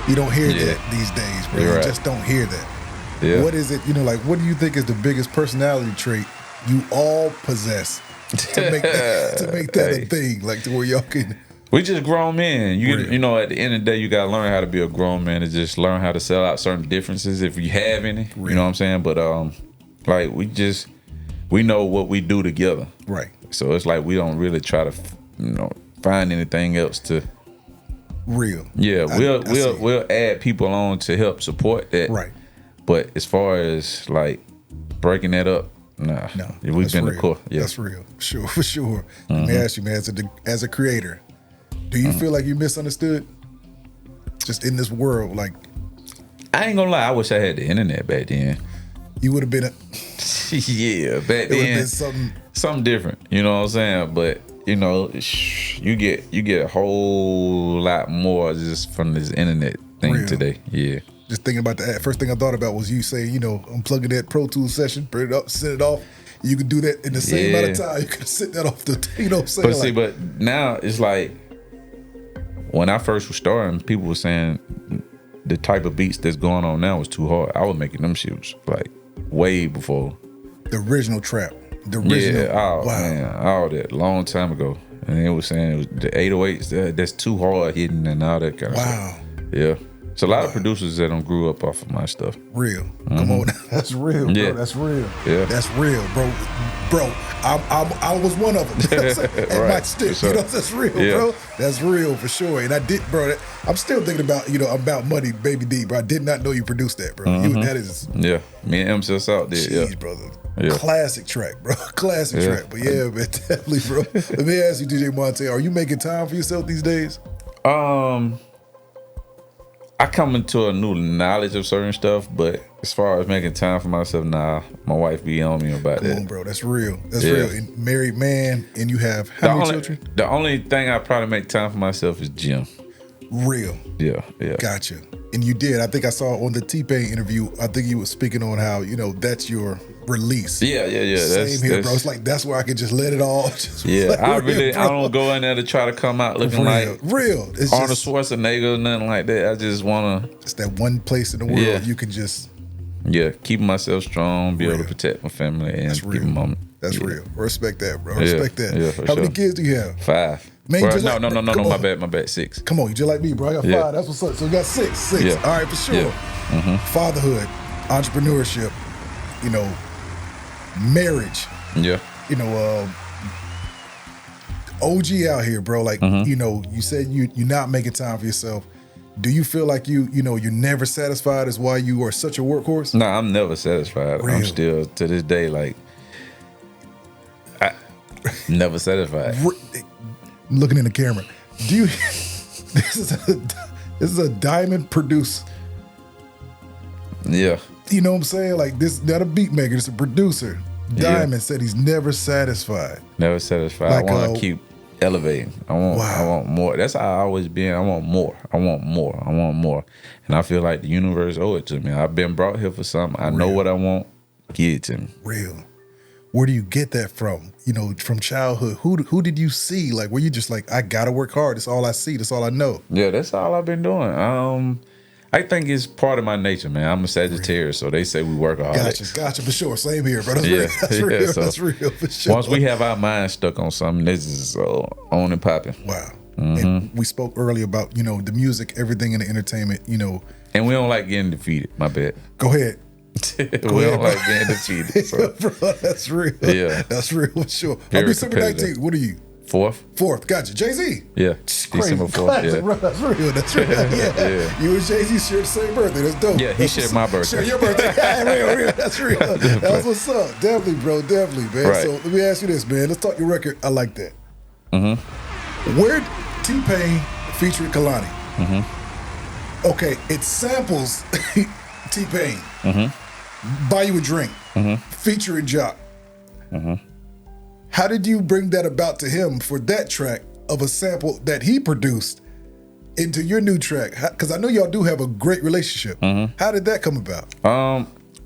You don't hear that these days, bro. You just don't hear that. Yeah. What is it, what do you think is the biggest personality trait you all possess to make that a thing? Like, to where y'all can We just grown men. You know, at the end of the day, you gotta learn how to be a grown man and just learn how to sell out certain differences if you have any. Real. You know what I'm saying? But like we know what we do together. Right. So it's like we don't really try to, find anything else to. Real. Yeah, we'll add people on to help support that. Right. But as far as like breaking that up, nah. No. We've been the core. Yeah. That's real. Sure, for sure. Let me ask you, man, as a creator, do you feel like you misunderstood? Just in this world, like, I ain't gonna lie, I wish I had the internet back then. You would have been yeah, back then. It would have been something different. You know what I'm saying? But you get a whole lot more just from this internet thing today. Yeah. Just thinking about that, first thing I thought about was you saying, I'm plugging that Pro Tools session, put it up, set it off. You could do that in the same amount of time. You could set that off the, what I'm saying? But now it's like, when I first was starting, people were saying the type of beats that's going on now was too hard. I was making them shit like way before. The original trap. The original. Yeah, man, all that, long time ago. And they were saying it was the 808s, that's too hard hitting and all that kind of stuff. Yeah. So a lot of producers that grew up off of my stuff. Real. Come on. That's real, bro. Yeah. That's real. Yeah. That's real, bro. Bro, I was one of them. And my stick. Sure. That's real, bro. That's real for sure. And I did, bro. I'm still thinking about, about Money, Baby D, bro. I did not know you produced that, bro. That is. Yeah. Me and MC Salt did. Jeez, brother. Yeah. Classic track, bro. Classic track. But yeah, man, definitely, bro. Let me ask you, DJ Montay, are you making time for yourself these days? I come into a new knowledge of certain stuff, but as far as making time for myself, nah, my wife be on me about that. Come on, bro, that's real. That's real. And married man, and you have how many children? The only thing I probably make time for myself is gym. Real. Yeah. Gotcha. And you did. I think I saw on the T-Pain interview, I think you were speaking on how, that's your release. Yeah. Same here, bro. It's like, that's where I can just let it all. I don't go in there to try to come out looking like It's Arnold Schwarzenegger or nothing like that. I just want to. It's that one place in the world you can just. Yeah, keep myself strong, be able to protect my family, and keep them on. That's real. Respect that, bro. Respect that. Yeah, for How many kids do you have? 5. Man, no, my bad, 6. Come on, you just like me, bro. I got 5. That's what's up. So you got 6. Yeah. All right, for sure. Yeah. Fatherhood, entrepreneurship, marriage. Yeah. OG out here, bro. Like, you said you're not making time for yourself. Do you feel like you're never satisfied is why you are such a workhorse? No, I'm never satisfied. Real. I'm still, to this day, like, never satisfied. I'm looking in the camera. Do you? This is a diamond producer. Yeah. You know what I'm saying? Like, this not a beat maker. It's a producer. Diamond said he's never satisfied. Never satisfied. Like, I want to keep elevating. I want more. That's how I always been. I want more. And I feel like the universe owe it to me. I've been brought here for something. I know what I want. Give it to me. Real. Where do you get that from? From childhood. Who did you see? Like, were you just like, I gotta work hard. That's all I see. That's all I know. Yeah, that's all I've been doing. I think it's part of my nature, man. I'm a Sagittarius, so they say we work hard. Gotcha, for sure. Same here, bro. That's real. That's real, for sure. Once we have our minds stuck on something, this is on and popping. Wow. And we spoke earlier about, the music, everything in the entertainment, And we don't like getting defeated. My bad. Go ahead. We don't like getting defeated. So. Bro, that's real. Yeah. That's real, for sure. I'll be December 19th. What are you? 4th. Gotcha. Jay-Z. Yeah. December 4th. Classic, yeah. Bro. That's real. Yeah. You and Jay-Z share the same birthday. That's dope. Yeah, he shared my birthday. Share your birthday. Yeah, real. That's real. That's what's up. Definitely, bro. Definitely, man. Right. So let me ask you this, man. Let's talk your record. I like that. Where T-Pain featuring Kalani? Okay, it samples T-Pain. Buy You a Drink, featuring Jock. How did you bring that about to him for that track of a sample that he produced into your new track? Because I know y'all do have a great relationship. How did that come about?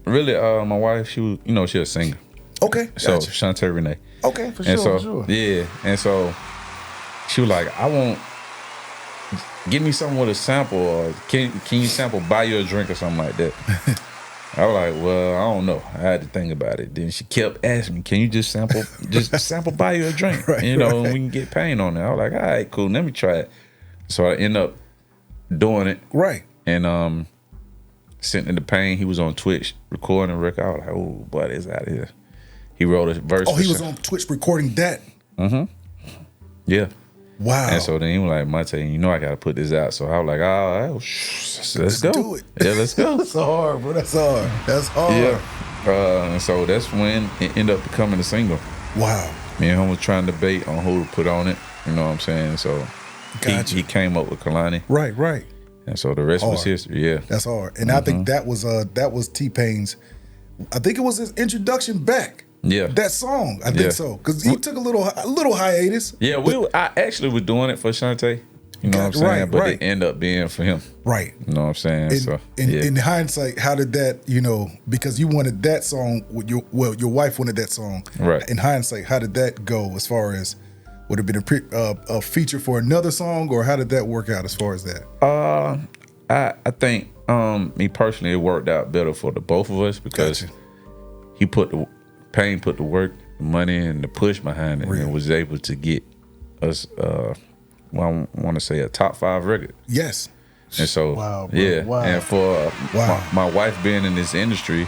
Really, my wife, she was, she a singer. Okay, so gotcha. Shantae Renee. Okay, for sure. Yeah, and so she was like, give me something with a sample, or can you sample Buy You a Drink or something like that? I was like, well, I don't know. I had to think about it. Then she kept asking me, can you just sample buy you a drink? Right, you know, right. and we can get pain on it. I was like, all right, cool, let me try it. So I end up doing it. Right. And sent in the pain. He was on Twitch recording a record. I was like, oh, boy, that's out of here. He wrote a verse. Oh, he was on Twitch recording that? Mm-hmm. Yeah. Wow. And so then he was like, Montay, you know I got to put this out. So I was like, all right, let's go. Do it. Yeah, let's go. That's hard, bro. That's hard. That's hard. Yeah. And so that's when it ended up becoming a single. Wow. Me and him was trying to debate on who to put on it. You know what I'm saying? So he came up with Kalani. Right, right. And so the rest was history. Yeah. That's hard. And I think that was T-Pain's, I think it was his introduction back. Yeah. That song. I think so. Because he took a little hiatus. Yeah, I actually was doing it for Shantae. You know what I'm saying? Right, but right. it ended up being for him. Right. You know what I'm saying? In hindsight, how did that, because you wanted that song, your wife wanted that song. Right. In hindsight, how did that go as far as, would it have been a feature for another song, or how did that work out as far as that? I think me personally, it worked out better for the both of us because he Pain put the work, the money, and the push behind it, and was able to get us, I want to say a top 5 record. Yes. And so, and for my wife being in this industry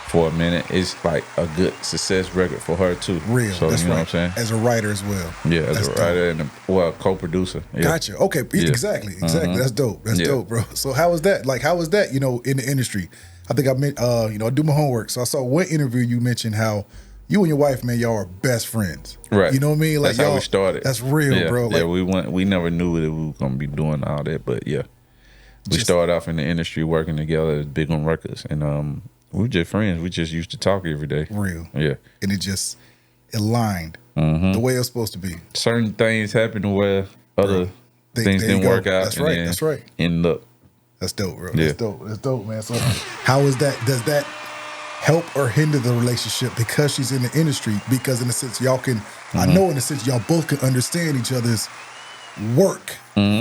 for a minute, it's like a good success record for her too. Real. So, That's you know right. what I'm saying? As a writer as well. Yeah, as a writer and co-producer. Yeah. Gotcha. Okay. Yeah. Exactly. That's dope. That's dope, bro. So how was that? Like, how was that, in the industry? I think I meant, I do my homework. So I saw one interview you mentioned how you and your wife, man, y'all are best friends. Right. You know what I mean? Like, that's how we started. That's real, bro. Like, we never knew that we were gonna be doing all that, but yeah. We started off in the industry working together at Big on Records, and we were just friends. We just used to talk every day. Real. Yeah. And it just aligned the way it was supposed to be. Certain things happened where other things didn't work out. That's right. That's right. Ended up. That's dope, bro. Yeah. That's dope. That's dope, man. So how is that? Does that help or hinder the relationship because she's in the industry? Because in a sense, y'all can, I know in a sense, y'all both can understand each other's work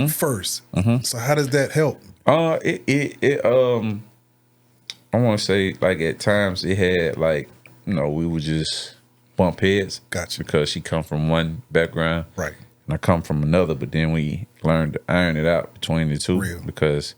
first. So how does that help? I want to say, like, at times it had, like, we would just bump heads. Gotcha. Because she come from one background. Right. And I come from another, but then we learned to iron it out between the two. Real. Because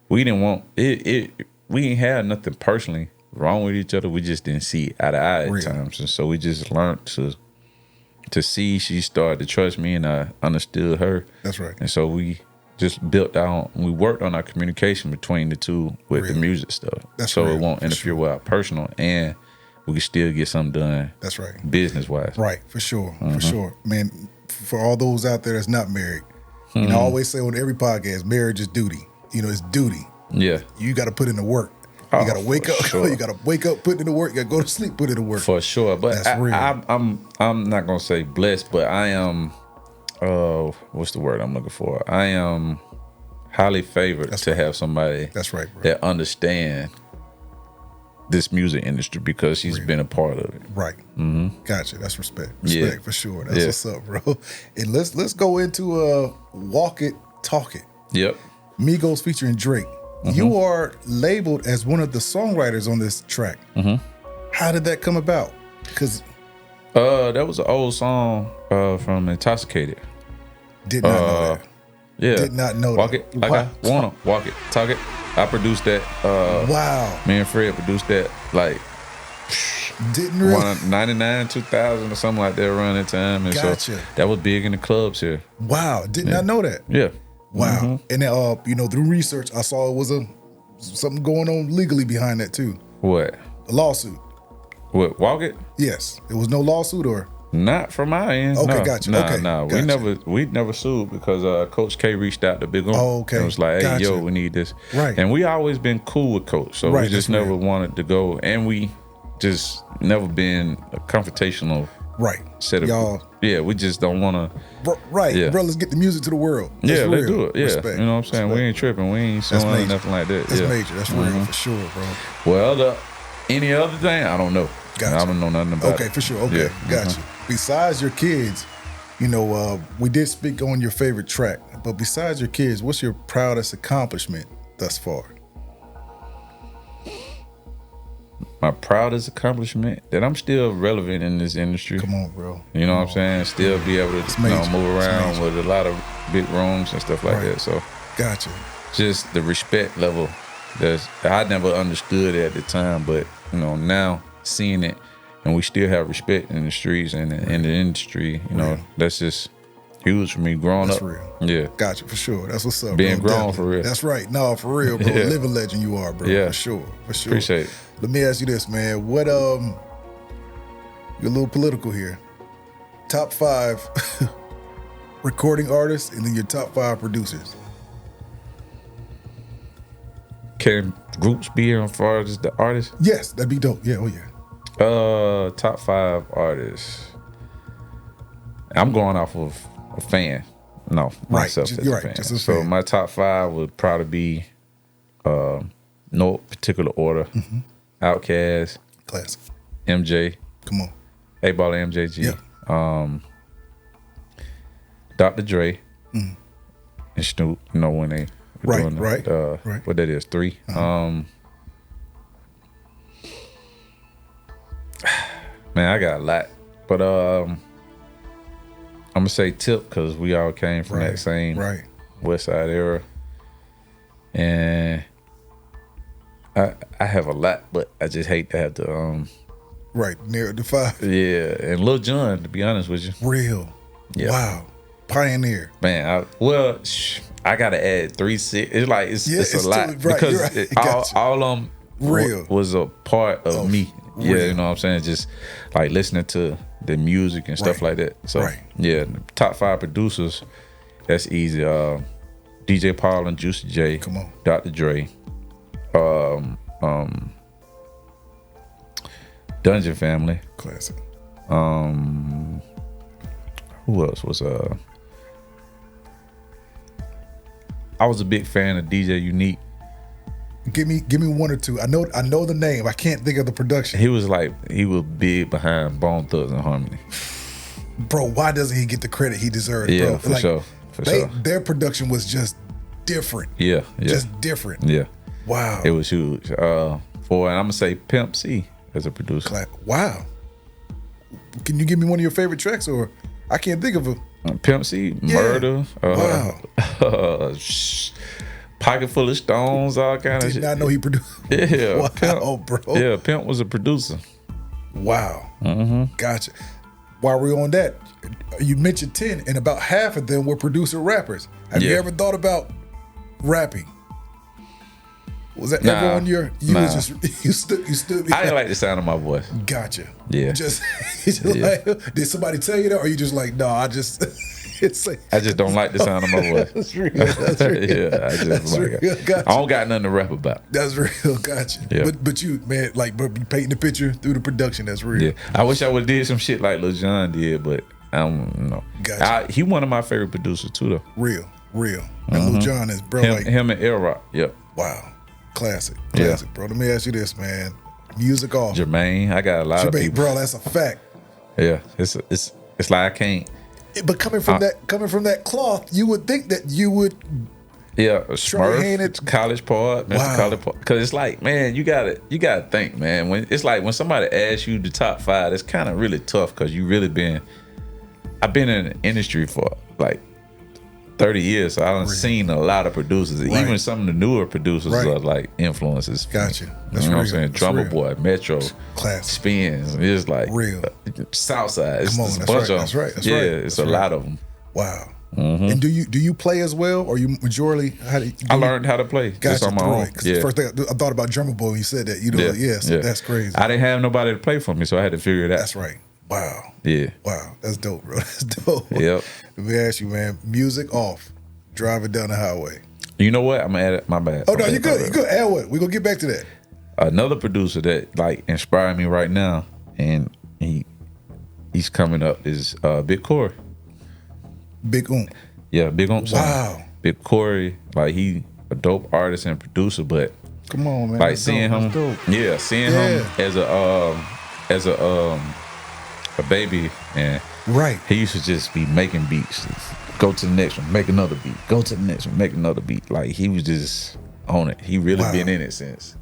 we didn't want, we didn't have nothing personally wrong with each other. We just didn't see eye to eye at times. And so we just learned to see. She started to trust me, and I understood her. That's right. And so we just we worked on our communication between the two with the music stuff. That's so real, it won't interfere with our personal, and we can still get something done. That's right. Business wise. Right, for sure. For sure. Man, for all those out there that's not married, I always say on every podcast, marriage is duty. It's duty. Yeah. You got to put in the work. You got to wake up. Sure. You got to wake up, put in the work. You got to go to sleep, put in the work. For sure. But that's real. I'm not gonna say blessed, but I am. What's the word I'm looking for? I am highly favored to have somebody. That's right, bro. That understand this music industry because she's been a part of it. Right. Gotcha. That's respect. Respect for sure. That's what's up, bro. And let's go into Walk It, Talk It. Yep. Migos featuring Drake. You are labeled as one of the songwriters on this track. How did that come about? Because that was an old song from Intoxicated. Did not know that. Yeah. Did not know walk that. It like I wanna walk it, talk it. I produced that. Wow. Me and Fred produced that like didn't really 99, 2000 or something like that around that time. And so that was big in the clubs here. Wow. Did not know that. Yeah. Wow. And then, through research, I saw it was something going on legally behind that too. What? A lawsuit. What? Walk It? Yes. It was no lawsuit or? Not from my end. Okay, no. gotcha. Nah, okay, nah. Gotcha. We never sued because Coach K reached out to Big On. Oh, okay. And was like, hey, gotcha. yo, we need this. Right. And we always been cool with Coach, so we just never wanted to go, and we just never been a confrontational. Right. Set of y'all. Yeah, we just don't want to. Right. Yeah. Bro, let's get the music to the world. That's real. Let's do it. Yeah. Respect. You know what I'm saying? Respect. We ain't tripping. We ain't suing nothing like that. That's major. That's real for sure, bro. Well, any other thing, I don't know. Gotcha. I don't know nothing about it. Okay, for sure. Okay, gotcha. Besides your kids, we did speak on your favorite track, but besides your kids, what's your proudest accomplishment thus far? my proudest accomplishment that I'm still relevant in this industry. Come on, bro. You know what I'm saying? Still be able to move around with a lot of big rooms and stuff like that. So gotcha. Just the respect level that I never understood at the time, but now seeing it, and we still have respect in the streets and in the industry. That's just huge for me growing up. That's real. Yeah. Gotcha, for sure. That's what's up, Being bro. grown Definitely. for real. That's right. No, for real, bro. Yeah. Living legend you are, bro. Yeah. For sure. Appreciate it. Let me ask you this, man. What you're a little political here. Top 5 recording artists and then your top 5 producers. Can groups be as far as the artists? Yes, that'd be dope. Yeah, oh yeah. Top 5 artists. I'm going off of a fan. No, myself as a fan. Just a so fan. my top 5 would probably be, no particular order. Outkast, Classic. MJ. Come on. 8-Ball MJG. Yeah. Dr. Dre. And Snoop. When they were doing right. What that is, 3. Man, I got a lot, but I'm gonna say Tip because we all came from that same West Side era, and I have a lot, but I just hate to have to narrow the 5. Yeah, and Lil Jon, to be honest with you, Real. Yeah. Wow. Pioneer. Man, I gotta add 3, 6. It's like it's a lot because all of them was a part of me. Real. Yeah, you know what I'm saying? Just like listening to the music and stuff like that. So yeah, top 5 producers, that's easy. DJ Paul and Juicy J. Come on. Dr. Dre. Dungeon Family. Classic. Who else was I was a big fan of DJ Unique. Give me 1 or 2. I know the name. I can't think of the production. He was big behind Bone Thugs and Harmony. Bro, why doesn't he get the credit he deserves, Yeah, bro? for sure. Their production was just different. Yeah. Just different. Yeah. Wow. It was huge. And I'm gonna say Pimp C as a producer. Wow. Can you give me one of your favorite tracks, or I can't think of a Pimp C, Murder. Wow. Pocket Full of Stones, all kind of shit. Did not know he produced. Yeah. Wow, Pimp, bro. Yeah, Pimp was a producer. Wow. Gotcha. While we're on that, you mentioned 10, and about half of them were producer rappers. Have you ever thought about rapping? Was that ever on your? You stood. I didn't like the sound of my voice. Gotcha. Yeah. Like, did somebody tell you that, or you just like, no, I just. I just don't like the sound of my voice. That's real. That's real. Yeah, Gotcha. I don't got nothing to rap about. That's real. Gotcha. Yeah. But you, man, but you painting the picture through the production. That's real. Yeah. I wish I would have did some shit like Lil Jon did, but I don't know. Gotcha. He one of my favorite producers too, though. Real. And Lil Jon is, bro. Him and L Rock. Yep. Wow. Classic, bro. Let me ask you this, man. Music off. Jermaine, I got a lot of people. Bro, that's a fact. Yeah, it's like I can't. But coming from that cloth, you would think that you would. Yeah, Smurf, College Park, Mr. College Park. Because it's like, man, you gotta think, man. When somebody asks you the top 5, it's kind of really tough because you really I've been in the industry for like 30 years, so I've seen a lot of producers. Even some of the newer producers are like influences. Gotcha. That's you know what I'm saying? Drummer Boy, Metro, Classic. Spins. It's like real. Southside. It's Come on, a bunch of them. That's right. It's a lot of them. Wow. And do you play as well, or you majority? I learned how to play just on my own. The first thing I thought about Drummer Boy when you said that. That's crazy. I didn't have nobody to play for me, so I had to figure it out. That's right. Wow. Yeah. Wow. That's dope, bro. That's dope. Yep. Let me ask you, man. Music off. Driving down the highway. You know what? I'm gonna add it. My bad. Oh no, you good. You good. Add what? We're gonna get back to that. Another producer that like inspired me right now, and he's coming up is Big Corey. Big Oomp. Yeah, Big Oomp. Wow. Big Corey, like he a dope artist and producer, but come on, man. Like seeing him, him as a baby, and he used to just be making beats. Go to the next one, make another beat. Go to the next one, make another beat. Like he was just on it. He really been in it since.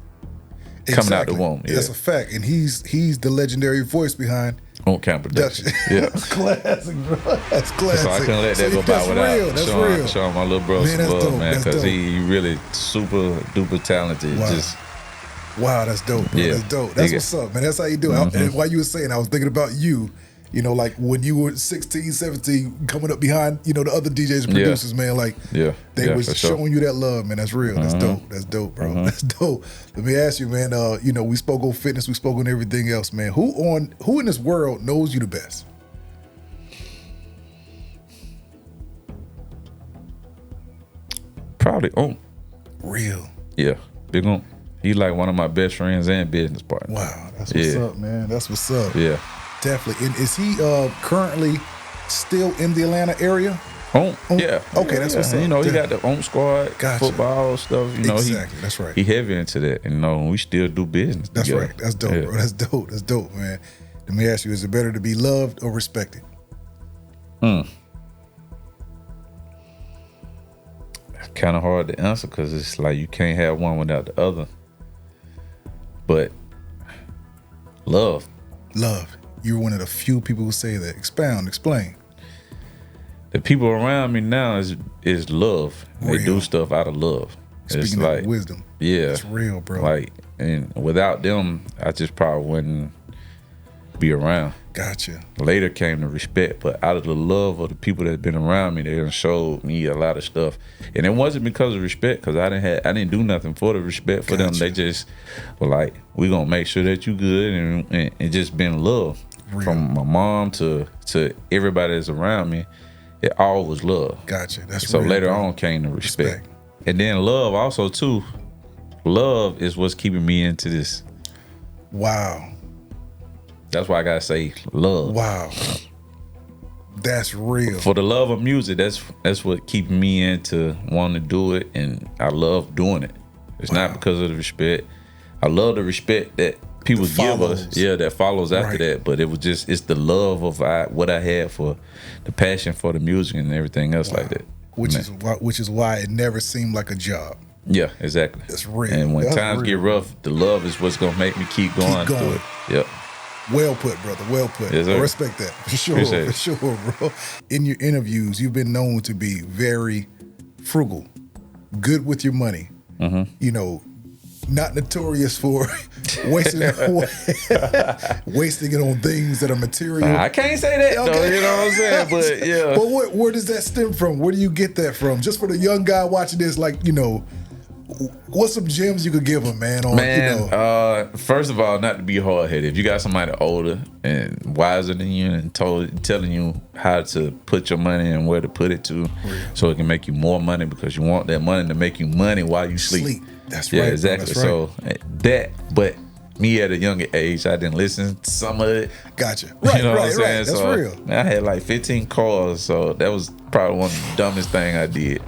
coming out the womb. Yeah. That's a fact. And he's the legendary voice behind Oomp Camp production. Yeah. Classic, bro. That's classic. So I couldn't let that go by without showing my little bro some love, man, because he really super duper talented. Wow. Wow, that's dope, bro. Yeah. That's dope. That's what's up, man. That's how you do it. And while you were saying, I was thinking about you, you know, like when you were 16, 17, coming up behind, you know, the other DJs and producers, man, like they was showing you that love, man. That's real. That's dope. That's dope, bro. That's dope. Let me ask you, man, you know, we spoke on fitness, we spoke on everything else, man. Who in this world knows you the best? Probably Oomp. Real. Yeah, big Oomp. He like one of my best friends and business partners. Wow, that's what's up, man. That's what's up. Yeah. Definitely. And is he currently still in the Atlanta area? Oomp? Yeah. Okay, that's what's up. You know, he got the Oomp squad, football stuff. You know, exactly. That's right. He heavy into that. And, you know, we still do business That's together. right. That's dope, bro. That's dope. That's dope, man. Let me ask you, is it better to be loved or respected? Kind of hard to answer because it's like you can't have one without the other. But love. Love. You're one of the few people who say that. Explain. The people around me now is love. Real. They do stuff out of love. Speaking of wisdom. Yeah. It's real, bro. Like, and without them, I just probably wouldn't be around. Gotcha. Later came the respect, but out of the love of the people that been around me, they done showed me a lot of stuff. And it wasn't because of respect, because I didn't do nothing for the respect for them. They just were like, we gonna make sure that you good, and just been love. Real. From my mom to everybody that's around me, it all was love. Gotcha. That's so real, later bro. on came the respect. And then love also too. Love is what's keeping me into this. Wow. That's why I gotta say love. Wow. That's real. For the love of music, that's what keeps me into wanting to do it, and I love doing it. It's not because of the respect. I love the respect that people give us. Yeah, that follows after that. But it's the love of what I had for the passion for the music and everything else like that. Which is why it never seemed like a job. Yeah, exactly. That's real. And when times get rough, the love is what's gonna make me keep going through it. Yep. Well put, brother. Well put. Yes, I respect that. For sure. For sure, bro. In your interviews, you've been known to be very frugal, good with your money. You know, not notorious for wasting it on things that are material. I can't say that though, you know what I'm saying? But yeah. But where does that stem from? Where do you get that from? Just for the young guy watching this, like, you know, what's some gems you could give him, man? First of all, not to be hard-headed. If you got somebody older and wiser than you and telling you how to put your money and where to put it to, so it can make you more money, because you want that money to make you money while you sleep. That's right. Yeah, exactly. That's right. So but me at a younger age, I didn't listen to some of it. Gotcha. Right, you know what I'm saying? Right. That's so real. I had like 15 cars, so that was probably one of the dumbest thing I did.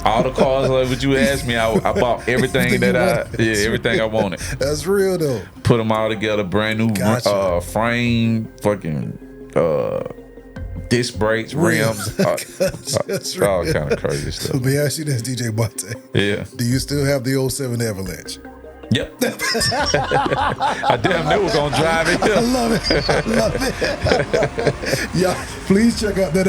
All the cars, like what you asked me, I bought everything everything I wanted. That's real though. Put them all together, brand new frame, fucking disc brakes, rims, That's right. all kind of crazy stuff. Let me ask you this, DJ Montay. Yeah. Do you still have the 07 Avalanche? Yep. I damn knew we were gonna drive it. I love it. I love it. Yeah, please check out that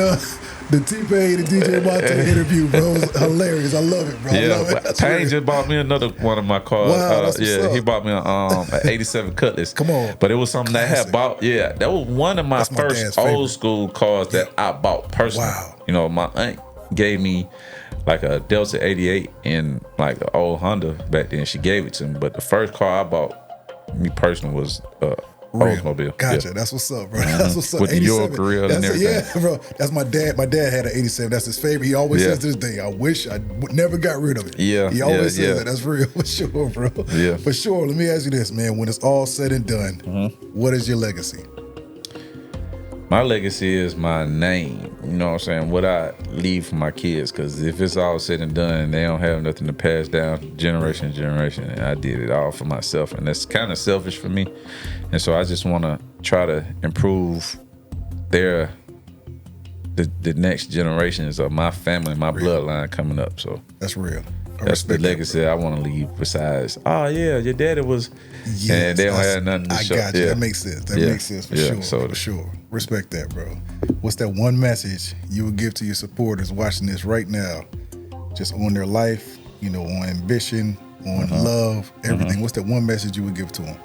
the T-Pain and DJ Montay interview, bro. It was hilarious. I love it, bro. Yeah, I love it. Pain just bought me another one of my cars. Wow, that's what's up. He bought me an 87 Cutlass. Come on. But it was something that I had bought. Yeah, that was one of my first old school cars that I bought personally. Wow. You know, my aunt gave me like a Delta 88 and like an old Honda back then. She gave it to me. But the first car I bought, me personally, was Oldsmobile. Gotcha. Yeah. That's what's up, bro. That's what's up. With the York grill and everything. Yeah, bro. That's my dad. My dad had an 87. That's his favorite. He always says to this day, I wish I never got rid of it. Yeah. He always says that. That's real. For sure, bro. Yeah. For sure. Let me ask you this, man. When it's all said and done, what is your legacy? My legacy is my name. You know what I'm saying? What I leave for my kids. Because if it's all said and done, they don't have nothing to pass down generation to generation. And I did it all for myself. And that's kind of selfish for me. And so I just want to try to improve the next generations of my family, my bloodline coming up. So that's real. That's the legacy I want to leave. Besides, oh yeah, your daddy was, and they don't have nothing to show. I got you. That makes sense. That makes sense for sure. So for sure. Respect that, bro. What's that one message you would give to your supporters watching this right now, just on their life, you know, on ambition, on love, everything? What's that one message you would give to them?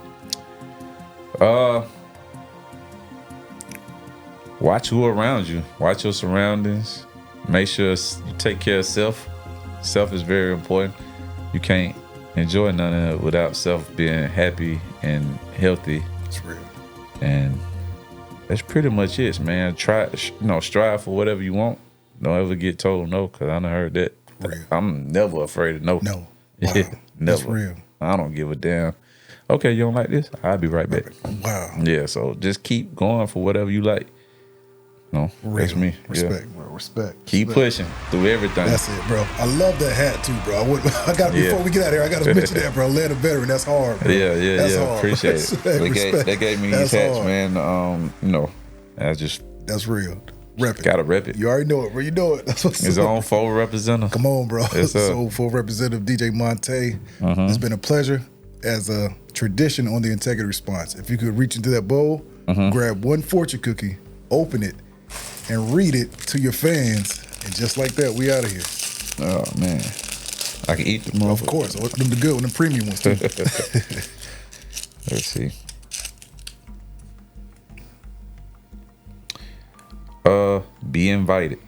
Watch who around you. Watch your surroundings. Make sure you take care of self. Self is very important. You can't enjoy none of it without self being happy and healthy. It's real. And that's pretty much it, man. Try, strive for whatever you want. Don't ever get told no, because I done heard that. Real. I'm never afraid of no. No. Wow. Never. That's real. I don't give a damn. Okay, you don't like this? I'll be right back. Wow. Yeah, so just keep going for whatever you like. No, that's me. Respect, bro. Respect. Keep pushing through everything. That's it, bro. I love that hat too, bro. Before we get out of here, I got to mention that, bro. Atlanta veteran. That's hard, bro. Yeah. Hard. Appreciate it. They gave me these hats, man. That's real. Rep it. Gotta rep it. You already know it, bro. You know it. That's what's his own full representative. Come on, bro. So full representative DJ Montay. It's been a pleasure. As a tradition on the Integrity Response, if you could reach into that bowl, grab one fortune cookie, open it, and read it to your fans, and just like that, we out of here. Oh man, I can eat them. Of course, them the good one, the premium ones too. Let's see. Be invited.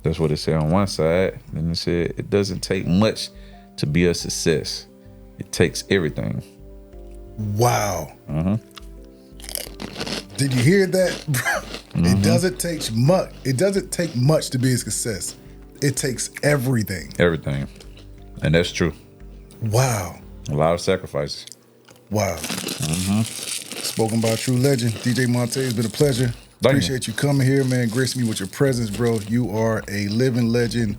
That's what it said on one side. Then it said it doesn't take much to be a success. It takes everything. Wow. Did you hear that, bro? It doesn't take much. It doesn't take much to be a success. It takes everything. Everything. And that's true. Wow. A lot of sacrifices. Wow. Spoken by a true legend. DJ Montay, it's been a pleasure. Appreciate you coming here, man. Gracing me with your presence, bro. You are a living legend.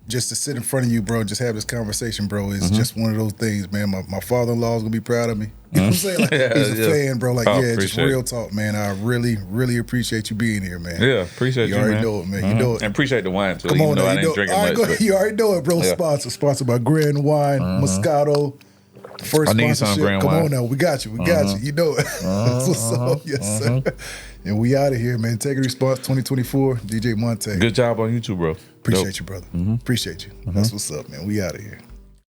Just to sit in front of you, bro, just have this conversation, bro, is just one of those things, man. My father-in-law is gonna be proud of me. You know what I'm saying? Like, he's a fan, bro. Like, just real talk, man. I really, really appreciate you being here, man. Yeah, appreciate you, man. You already know it, man. You know it. And appreciate the wine, too. Come on, I didn't drink it much. You already know it, bro. Sponsored by Grand Wine, Moscato. First I need sponsorship. some Grand Come Wine. on now, we got you. You know it. That's what's up, yes, sir. And we out of here, man. Integrity Response 2024, DJ Montay. Good job on YouTube, bro. Appreciate you, brother. Appreciate you. That's what's up, man. We out of here.